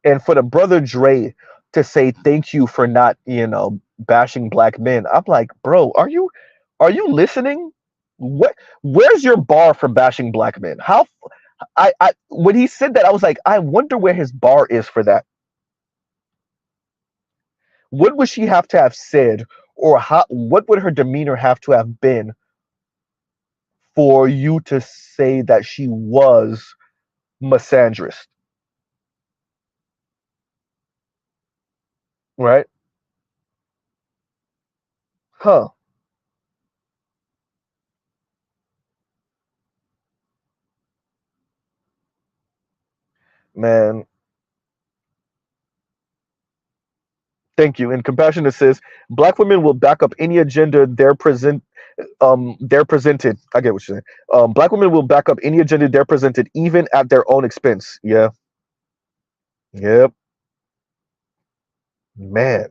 And for the brother Dre to say thank you for not, bashing Black men, I'm like, bro, are you listening? Where's your bar for bashing Black men? How I when he said that, I was like, I wonder where his bar is for that. What would she have to have said, or what would her demeanor have to have been for you to say that she was misandrist, right? Huh, man. Thank you. And compassionate says Black women will back up any agenda they're presented. I get what you're saying. Black women will back up any agenda they're presented, even at their own expense. Yeah. Yep. Man.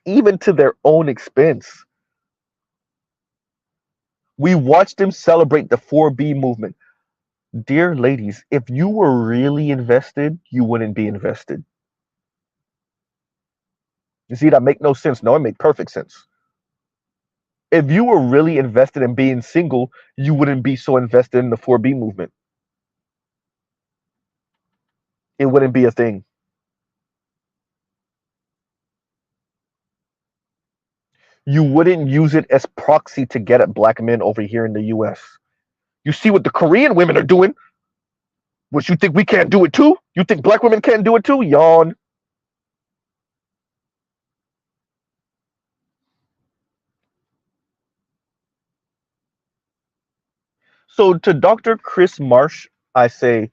Even to their own expense. We watched them celebrate the 4B movement. Dear ladies, if you were really invested, you wouldn't be invested. You see, that make no sense. No, it make perfect sense. If you were really invested in being single, you wouldn't be so invested in the 4B movement. It wouldn't be a thing. You wouldn't use it as proxy to get at Black men over here in the US. You see what the Korean women are doing? What, you think we can't do it too? You think Black women can't do it too? Yawn. So to Dr. Chris Marsh, I say,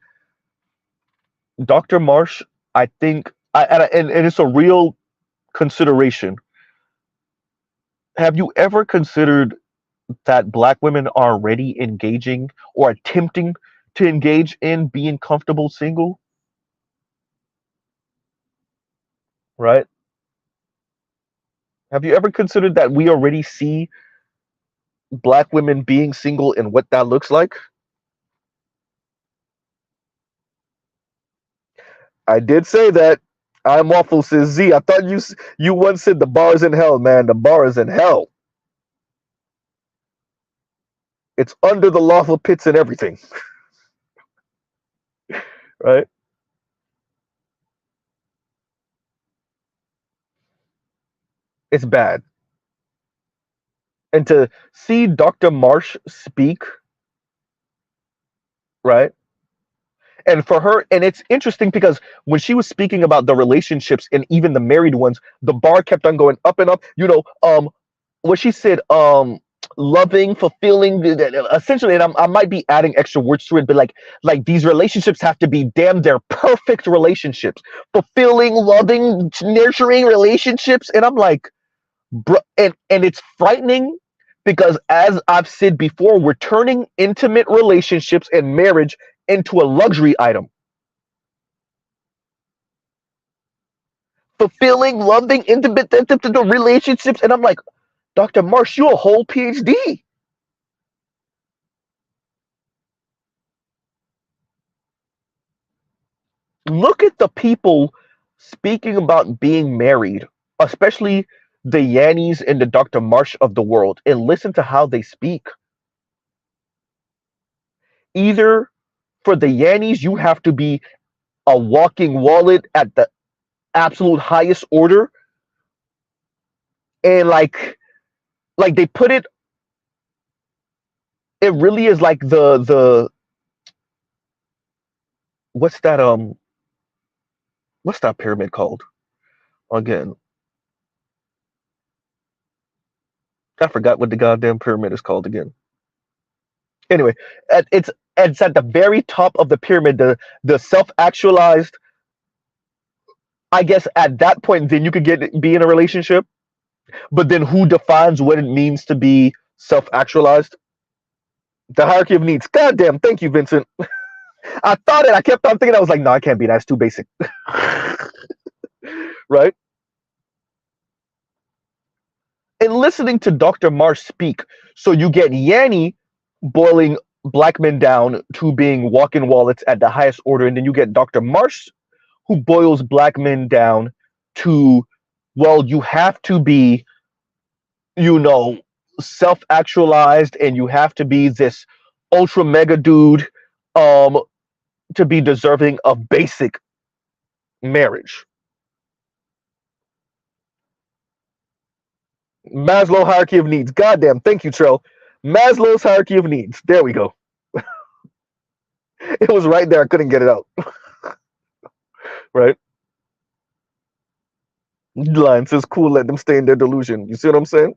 Dr. Marsh, I think, and it's a real consideration. Have you ever considered that Black women are already engaging or attempting to engage in being comfortable single? Right? Have you ever considered that we already see Black women being single and what that looks like? I did say that. I'm awful, says Z. I thought you once said the bar is in hell, man. The bar is in hell. It's under the lava pits and everything, right? It's bad. And to see Dr. Marsh speak, right? And for her, and it's interesting because when she was speaking about the relationships and even the married ones, the bar kept on going up and up. What she said, loving, fulfilling, essentially, and I might be adding extra words to it, but like these relationships have to be damn, they're perfect relationships, fulfilling, loving, nurturing relationships, and I'm like, bro, and it's frightening because as I've said before, we're turning intimate relationships and marriage into a luxury item. Fulfilling, loving, intimate relationships, and I'm like, Dr. Marsh, you a whole PhD. Look at the people speaking about being married, especially the Yannies and the Dr. Marsh of the world, and listen to how they speak. Either For the Yannies, you have to be a walking wallet at the absolute highest order, and like they put it, it really is like the what's that what's that pyramid called again? I forgot what the goddamn pyramid is called again. Anyway, it's at the very top of the pyramid, the self actualized. I guess at that point, then you could be in a relationship. But then, who defines what it means to be self actualized? The hierarchy of needs. Goddamn, thank you, Vincent. I thought it. I kept on thinking. I was like, no, I can't be. That's too basic, right? And listening to Dr. Marsh speak, so you get Yanni boiling black men down to being walk-in wallets at the highest order, and then you get Dr. Marsh who boils black men down to, well, you have to be, you know, self-actualized, and you have to be this ultra mega dude um to be deserving of basic marriage. Maslow hierarchy of needs. Goddamn, thank you, Trell. Maslow's hierarchy of needs. There we go. It was right there. I couldn't get it out. Right? Line says, cool, let them stay in their delusion. You see what I'm saying?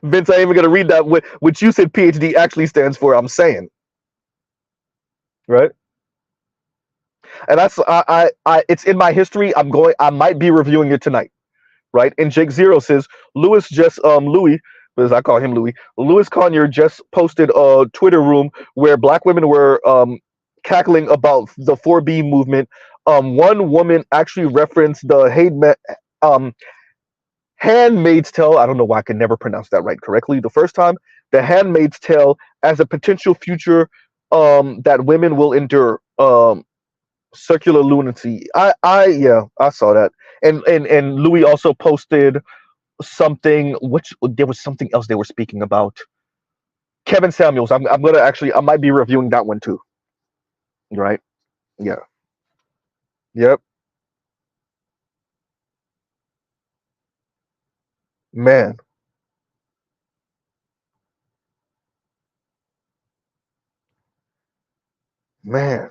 Vince, I ain't even gonna read that. Which you said PhD actually stands for. I'm saying, right? And that's it's in my history. I might be reviewing it tonight, right? And Jake Zero says Louis, as I call him Louis. Louis Conyer just posted a Twitter room where black women were cackling about the 4B movement. One woman actually referenced the Handmaid's Tale. I don't know why I can never pronounce that right correctly the first time. The Handmaid's Tale as a potential future that women will endure. Circular lunacy. Yeah, I saw that. And Louis also posted something, which there was something else they were speaking about. Kevin Samuels. I'm gonna actually, I might be reviewing that one too. Right? Yeah. Yep. Man. Man.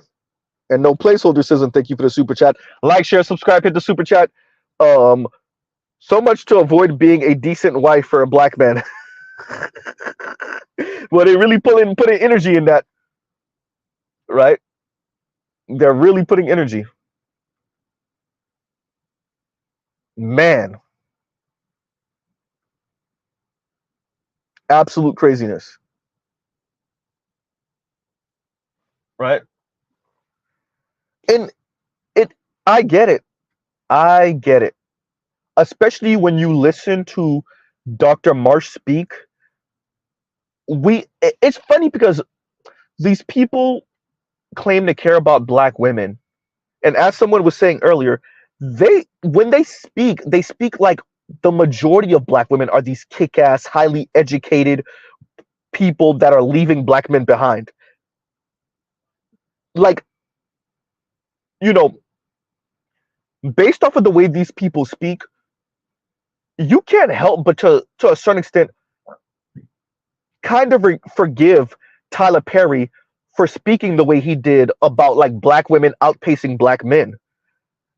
And no placeholder says, and thank you for the super chat. Like, share, subscribe, hit the super chat. Um, so much to avoid being a decent wife for a black man. Well, they really putting energy in that, right? They're really putting energy. Man, absolute craziness, right? And it, I get it. I get it. Especially when you listen to Dr. Marsh speak. It's funny because these people claim to care about black women, and as someone was saying earlier, when they speak like the majority of black women are these kick-ass, highly educated people that are leaving black men behind. Like, you know, based off of the way these people speak, you can't help but to a certain extent kind of forgive Tyler Perry for speaking the way he did about like black women outpacing black men,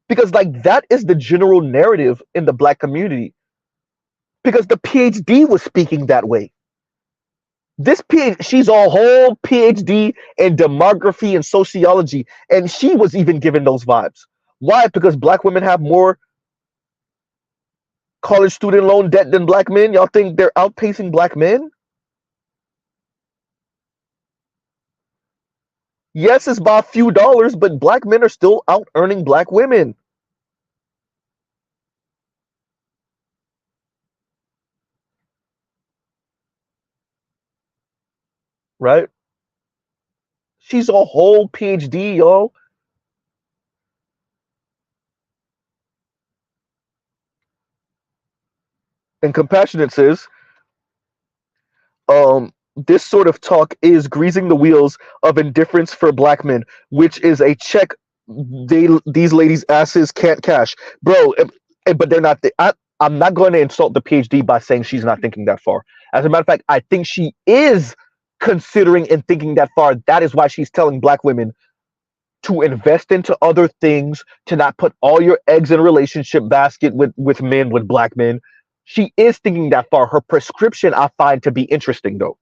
because like that is the general narrative in the black community, because the PhD was speaking that way. She's a whole PhD in demography and sociology, and she was even given those vibes. Why? Because black women have more college student loan debt than black men. Y'all think they're outpacing black men? Yes, it's by a few dollars, but black men are still out earning black women, right? She's a whole PhD, y'all. And Compassionate says, This sort of talk is greasing the wheels of indifference for black men, which is a check these ladies' asses can't cash, bro. But they're not. I'm not going to insult the PhD by saying she's not thinking that far. As a matter of fact, I think she is considering and thinking that far. That is why she's telling black women to invest into other things, to not put all your eggs in a relationship basket with men, with black men. She is thinking that far. Her prescription I find to be interesting though.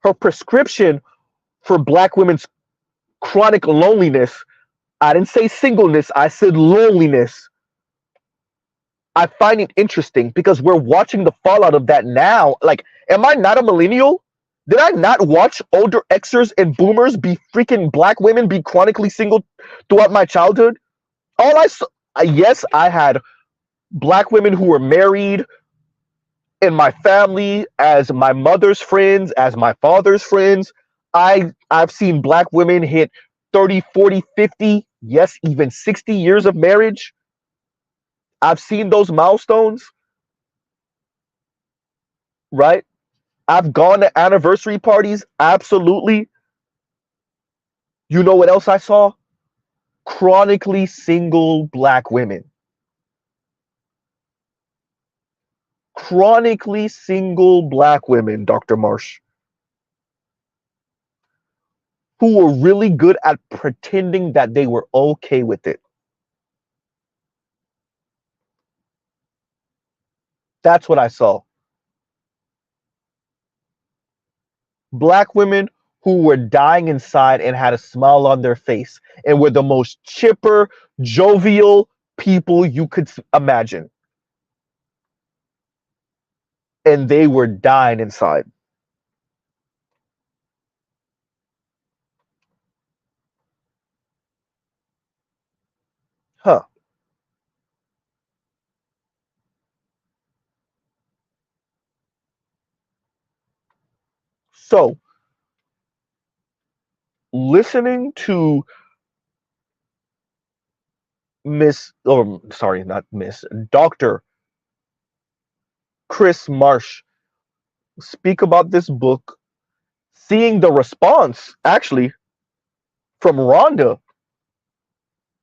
Her prescription for black women's chronic loneliness, I didn't say singleness, I said loneliness. I find it interesting because we're watching the fallout of that now. Like, am I not a millennial? Did I not watch older Xers and boomers be freaking black women be chronically single throughout my childhood? All I saw, yes, I had black women who were married in my family, as my mother's friends, as my father's friends. I've seen black women hit 30, 40, 50, yes, even 60 years of marriage. I've seen those milestones, right? I've gone to anniversary parties, absolutely. You know what else I saw? Chronically single black women. Chronically single black women, Dr. Marsh, who were really good at pretending that they were okay with it. That's what I saw. Black women who were dying inside and had a smile on their face and were the most chipper, jovial people you could imagine. And they were dying inside. Huh. So, listening to Miss, or sorry, not Miss, Dr. Chris Marsh speak about this book, seeing the response actually from Rhonda,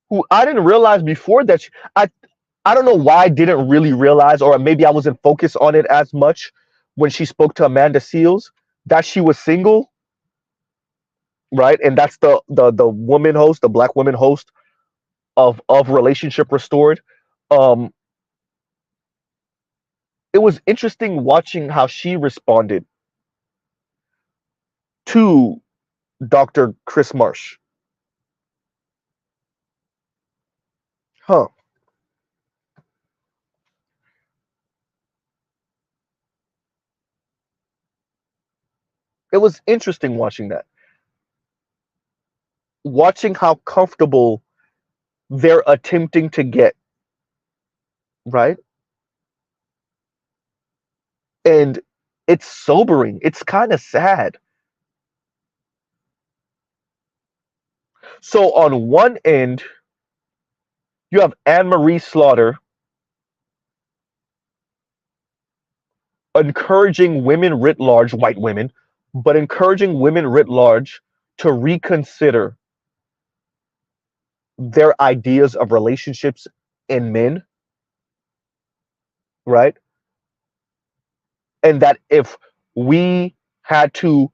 who I didn't realize before that I don't know why I didn't really realize, or maybe I wasn't focused on it as much when she spoke to Amanda Seals, that she was single, right? And that's the woman host, the black woman host of Relationship Restored. Um, it was interesting watching how she responded to Dr. Chris Marsh. Huh. It was interesting watching that. Watching how comfortable they're attempting to get, right? And it's sobering. It's kind of sad. So on one end, you have Anne Marie Slaughter encouraging women writ large, white women, but encouraging women writ large to reconsider their ideas of relationships in men, right? And that if we had to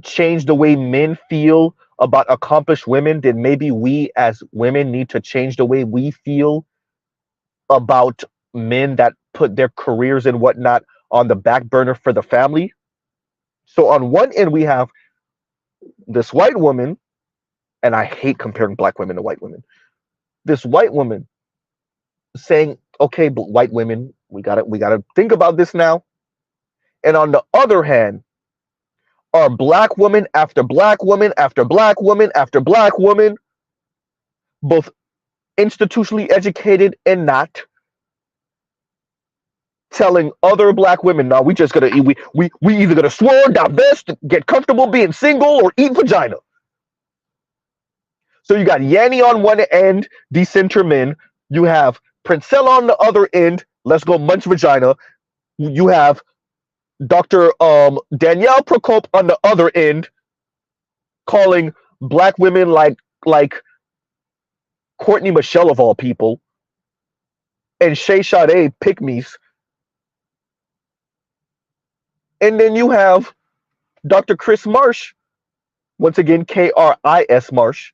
change the way men feel about accomplished women, then maybe we as women need to change the way we feel about men that put their careers and whatnot on the back burner for the family. So on one end, we have this white woman, and I hate comparing black women to white women. This white woman saying, "Okay, but white women, we gotta think about this now." And on the other hand, are black woman after black woman after black woman after black woman, both institutionally educated and not, telling other black women, "No, we just gotta we either gonna swear, divest, get comfortable being single, or eat vagina." So you got Yanny on one end, decenter men. You have Princella on the other end. Let's go munch vagina. You have Dr. Danielle Prokop on the other end calling black women like Courtney Michelle of all people and Shay Sade pygmies. And then you have Dr. Chris Marsh, once again Kris Marsh,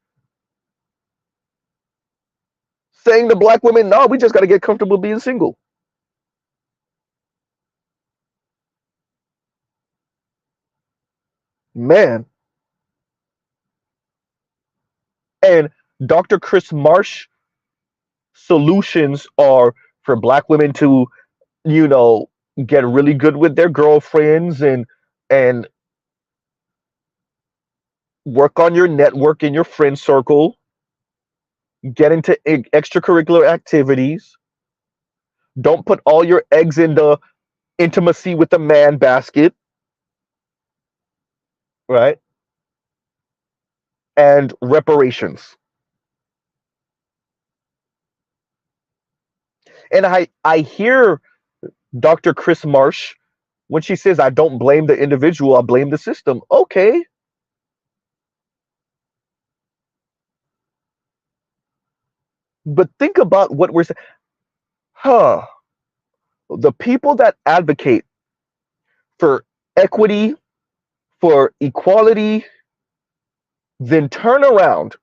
saying to black women, no, we just got to get comfortable being single. Man. And Dr. Chris Marsh solutions are for black women to, you know, get really good with their girlfriends and work on your network in your friend circle, get into extracurricular activities. Don't put all your eggs in the intimacy with the man basket, right? And reparations. And I hear Dr. Chris Marsh when she says, I don't blame the individual, I blame the system. Okay. But think about what we're saying. Huh. The people that advocate for equity, for equality, then turn around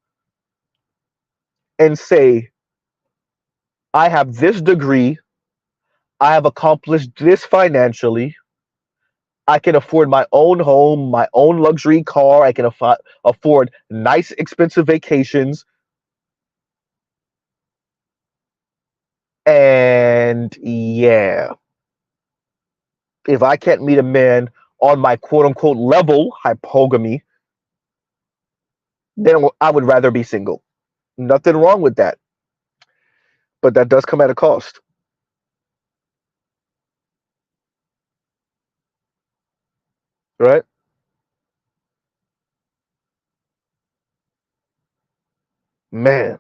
and say, I have this degree, I have accomplished this financially, I can afford my own home, my own luxury car, I can afford nice, expensive vacations. And yeah, if I can't meet a man on my quote unquote level, hypogamy, then I would rather be single. Nothing wrong with that. But that does come at a cost, right? Man,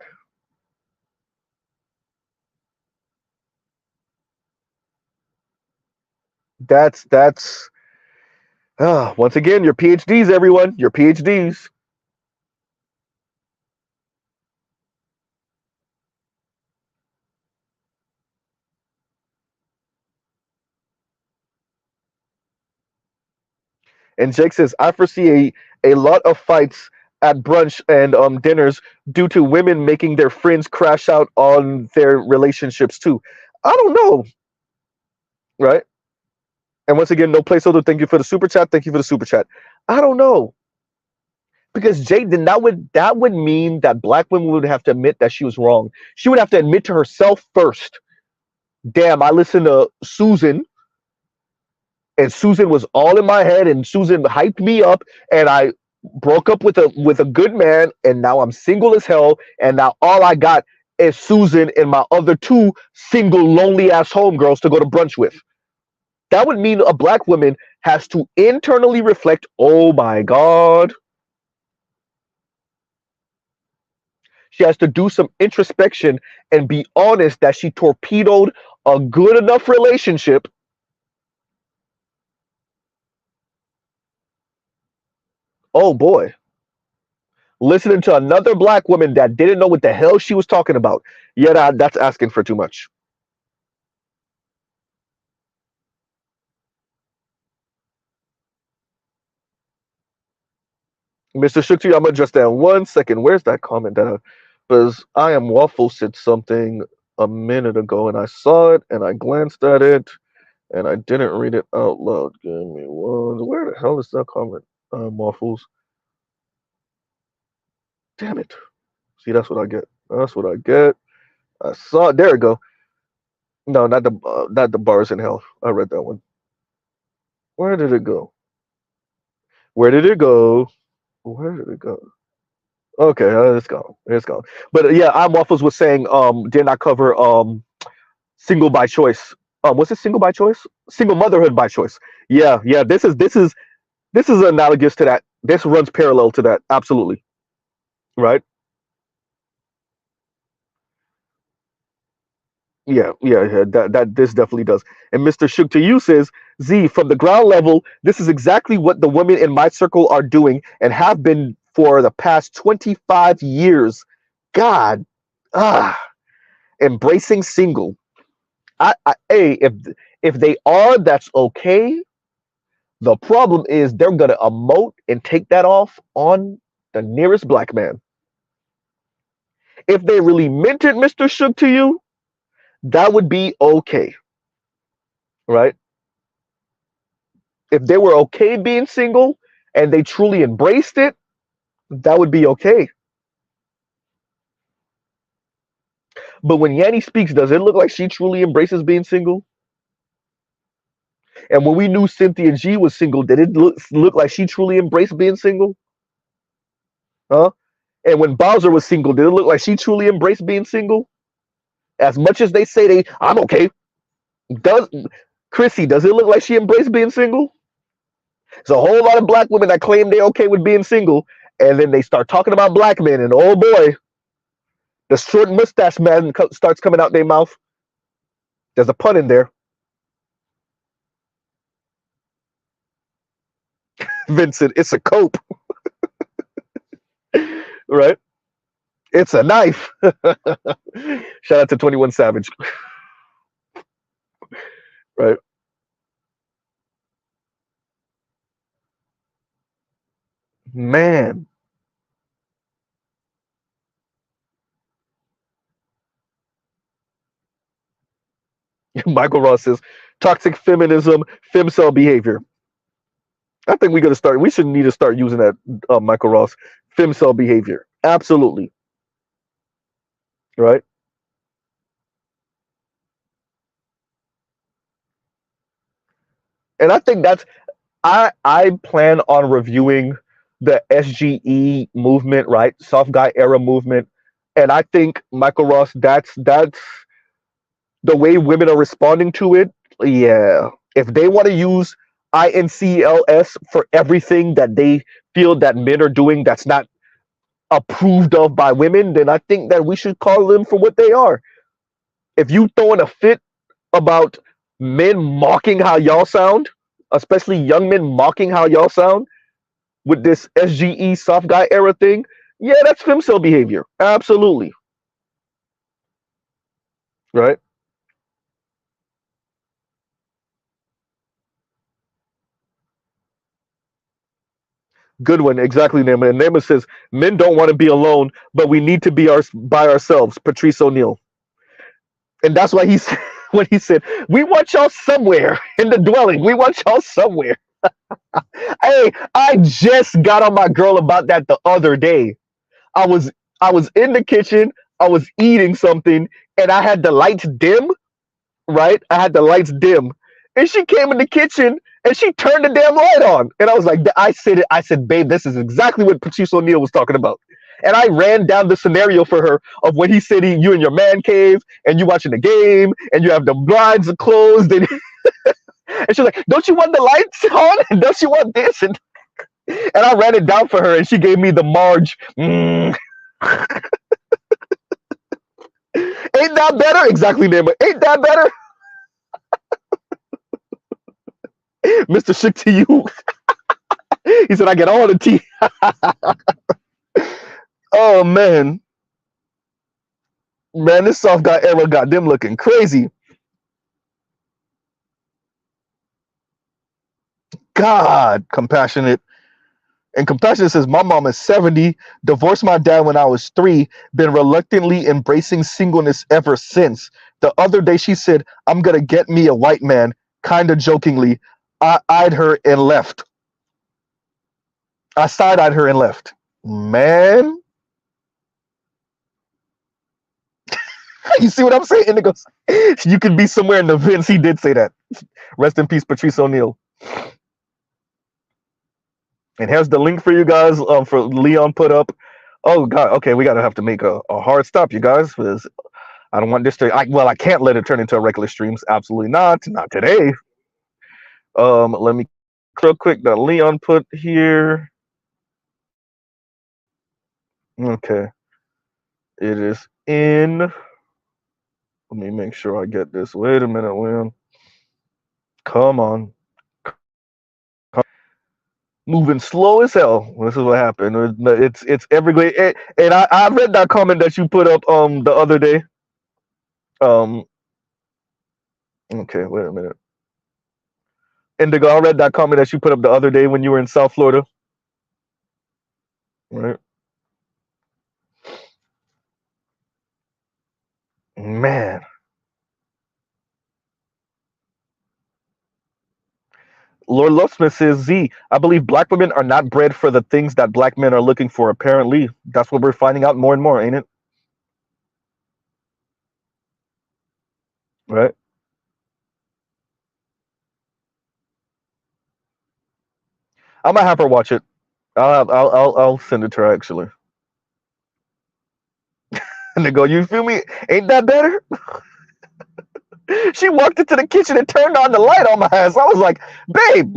that's once again your PhDs, everyone, your PhDs. And Jake says, I foresee a lot of fights at brunch and dinners due to women making their friends crash out on their relationships too. I don't know, right? And once again, no placeholder. Thank you for the super chat. Thank you for the super chat. I don't know because Jake, then that would mean that black women would have to admit that she was wrong. She would have to admit to herself first. Damn, I listened to Susan, and Susan was all in my head, and Susan hyped me up, and I broke up with a good man, and now I'm single as hell, and now all I got is Susan and my other two single lonely ass homegirls to go to brunch with. That would mean a black woman has to internally reflect, oh my God. She has to do some introspection and be honest that she torpedoed a good enough relationship. Oh boy. Listening to another black woman that didn't know what the hell she was talking about. Yeah, that's asking for too much. Mr. Shukti, I'm gonna address that in 1 second. Where's that comment that because I am waffle said something a minute ago and I saw it and I glanced at it and I didn't read it out loud. Give me one. Where the hell is that comment? Waffles. Damn it. See, that's what I get. That's what I get. I saw it. There we go. No, not the bars in hell. I read that one. Where did it go? Where did it go? Where did it go? Okay, it's gone. It's gone. But yeah, I'm Waffles was saying did not cover single by choice. Was it single by choice? Single motherhood by choice. Yeah, yeah. This is analogous to that. This runs parallel to that. Absolutely. Right. Yeah. That this definitely does. And Mr. Shook to you says, Z, from the ground level, this is exactly what the women in my circle are doing and have been for the past 25 years. God, ah, embracing single. Hey, if they are, that's okay. The problem is they're gonna emote and take that off on the nearest black man. If they really meant it, Mr. Shook to you, that would be okay, right? If they were okay being single and they truly embraced it, that would be okay. But when Yanni speaks, does it look like she truly embraces being single? And when we knew Cynthia G was single, did it look like she truly embraced being single? Huh? And when Bowser was single, did it look like she truly embraced being single? As much as they say I'm okay. Does Chrissy, does it look like she embraced being single? There's a whole lot of black women that claim they're okay with being single, and then they start talking about black men, and oh boy, the short mustache man starts coming out their mouth. There's a pun in there. Vincent, it's a cope, right? It's a knife. Shout out to 21 Savage, right? Man, Michael Ross says toxic feminism, femcel behavior. I think we got to start. We should need to start using that, Michael Ross, femcel behavior. Absolutely, right? And I think that's I plan on reviewing the SGE movement, right? Soft guy era movement. And I think Michael Ross, that's the way women are responding to it. Yeah. If they want to use INCLS for everything that they feel that men are doing that's not approved of by women, then I think that we should call them for what they are. If you throwing a fit about men mocking how y'all sound, especially young men mocking how y'all sound, with this SGE soft guy era thing, yeah, that's femcel behavior. Absolutely. Right? Good one. Exactly, Nema. And Nema says, men don't want to be alone, but we need to be by ourselves. Patrice O'Neill. And that's why he's when he said, we want y'all somewhere in the dwelling. We want y'all somewhere. Hey, I just got on my girl about that the other day. I was I was in the kitchen, I was eating something, and I had the lights dim, right? I had the lights dim. And she came in the kitchen and she turned the damn light on. And I was like, I said, babe, this is exactly what Patrice O'Neill was talking about. And I ran down the scenario for her of when he said you in your man cave and you watching the game and you have the blinds closed and she's like, don't you want the lights on? And don't you want this? And I ran it down for her and she gave me the Marge. Ain't that better? Exactly, Neighbor. Ain't that better? Mr. Shik to you. He said, I get all the tea. Oh, man. Man, this soft guy era got them looking crazy. God, compassionate. And compassionate says, my mom is 70, divorced my dad when I was 3, been reluctantly embracing singleness ever since. The other day she said, I'm going to get me a white man, kind of jokingly. I eyed her and left. I side-eyed her and left. Man. You see what I'm saying? Indigo, you could be somewhere in the vents. He did say that. Rest in peace, Patrice O'Neill. And here's the link for you guys for Leon put up. Oh God, okay, we gotta have to make a hard stop, you guys, because I don't want this to. I can't let it turn into a regular streams. Absolutely not today. Let me real quick that Leon put here. Okay, it is in. Let me make sure I get this. Wait a minute, William. Come on. Moving slow as hell. This is what happened. It's every great. And I read that comment that you put up the other day. Um. Okay, wait a minute. Indigo, I read that comment that you put up the other day when you were in South Florida. Right. Man. Lord Lovesmith says, Z, I believe black women are not bred for the things that black men are looking for. Apparently, that's what we're finding out more and more, ain't it? Right. I might have her watch it. I'll send it to her actually. And they go, you feel me? Ain't that better? She walked into the kitchen and turned on the light on my ass. I was like, babe,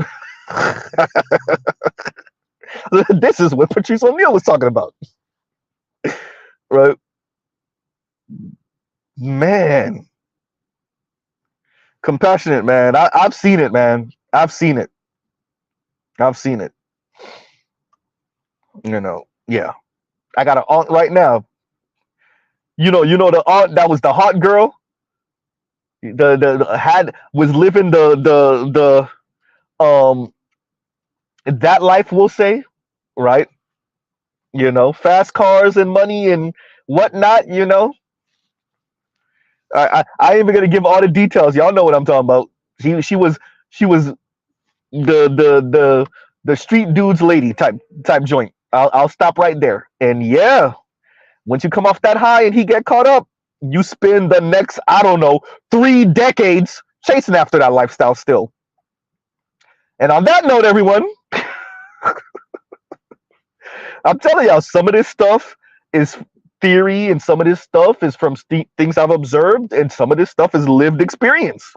this is what Patrice O'Neal was talking about. Right? Man. Compassionate, man. I've seen it, man. I've seen it. I've seen it. You know, yeah. I got an aunt right now. You know the aunt that was the hot girl. The had was living the that life, we'll say, right? You know, fast cars and money and whatnot. You know, I ain't even gonna give all the details. Y'all know what I'm talking about. She was the street dude's lady type joint. I'll stop right there. And yeah, once you come off that high and he get caught up, you spend the next, I don't know, 3 decades chasing after that lifestyle still. And on that note, everyone, I'm telling y'all, some of this stuff is theory and some of this stuff is from things I've observed and some of this stuff is lived experience.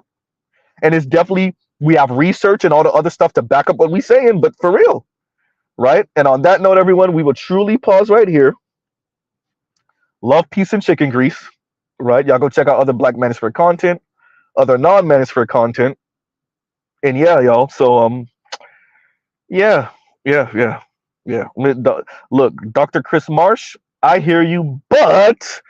And it's definitely, we have research and all the other stuff to back up what we're saying, but for real, right? And on that note, everyone, we will truly pause right here. Love, peace, and chicken grease, right? Y'all go check out other Black Manosphere content, other non-Manosphere content. And yeah, y'all, so, yeah. Look, Dr. Chris Marsh, I hear you, but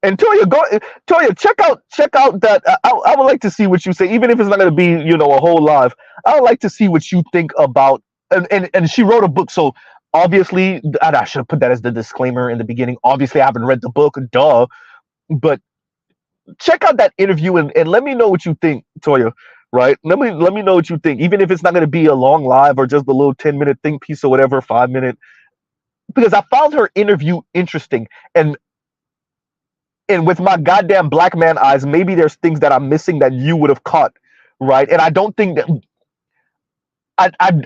and Toya, check out that. I would like to see what you say, even if it's not going to be, you know, a whole live. I would like to see what you think about. And she wrote a book, so obviously, and I should have put that as the disclaimer in the beginning. Obviously, I haven't read the book, duh. But check out that interview and let me know what you think, Toya. Right? Let me know what you think, even if it's not going to be a long live or just a little 10-minute think piece or whatever, 5-minute. Because I found her interview interesting, and with my goddamn black man eyes, maybe there's things that I'm missing that you would have caught, right? And I don't think that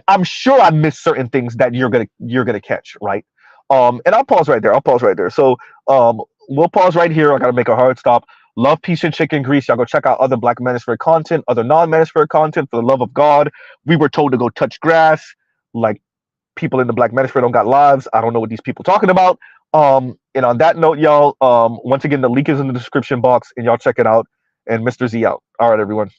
I'm sure I missed certain things that you're gonna catch, right? And I'll pause right there. So we'll pause right here. I gotta make a hard stop. Love, peace, and chicken grease. Y'all go check out other Black Manosphere content, other non-Manosphere content. For the love of God, we were told to go touch grass. Like, people in the Black Manosphere don't got lives. I don't know what these people talking about. And on that note, y'all, once again, the link is in the description box, and y'all check it out. And Mr. Z out. All right, everyone.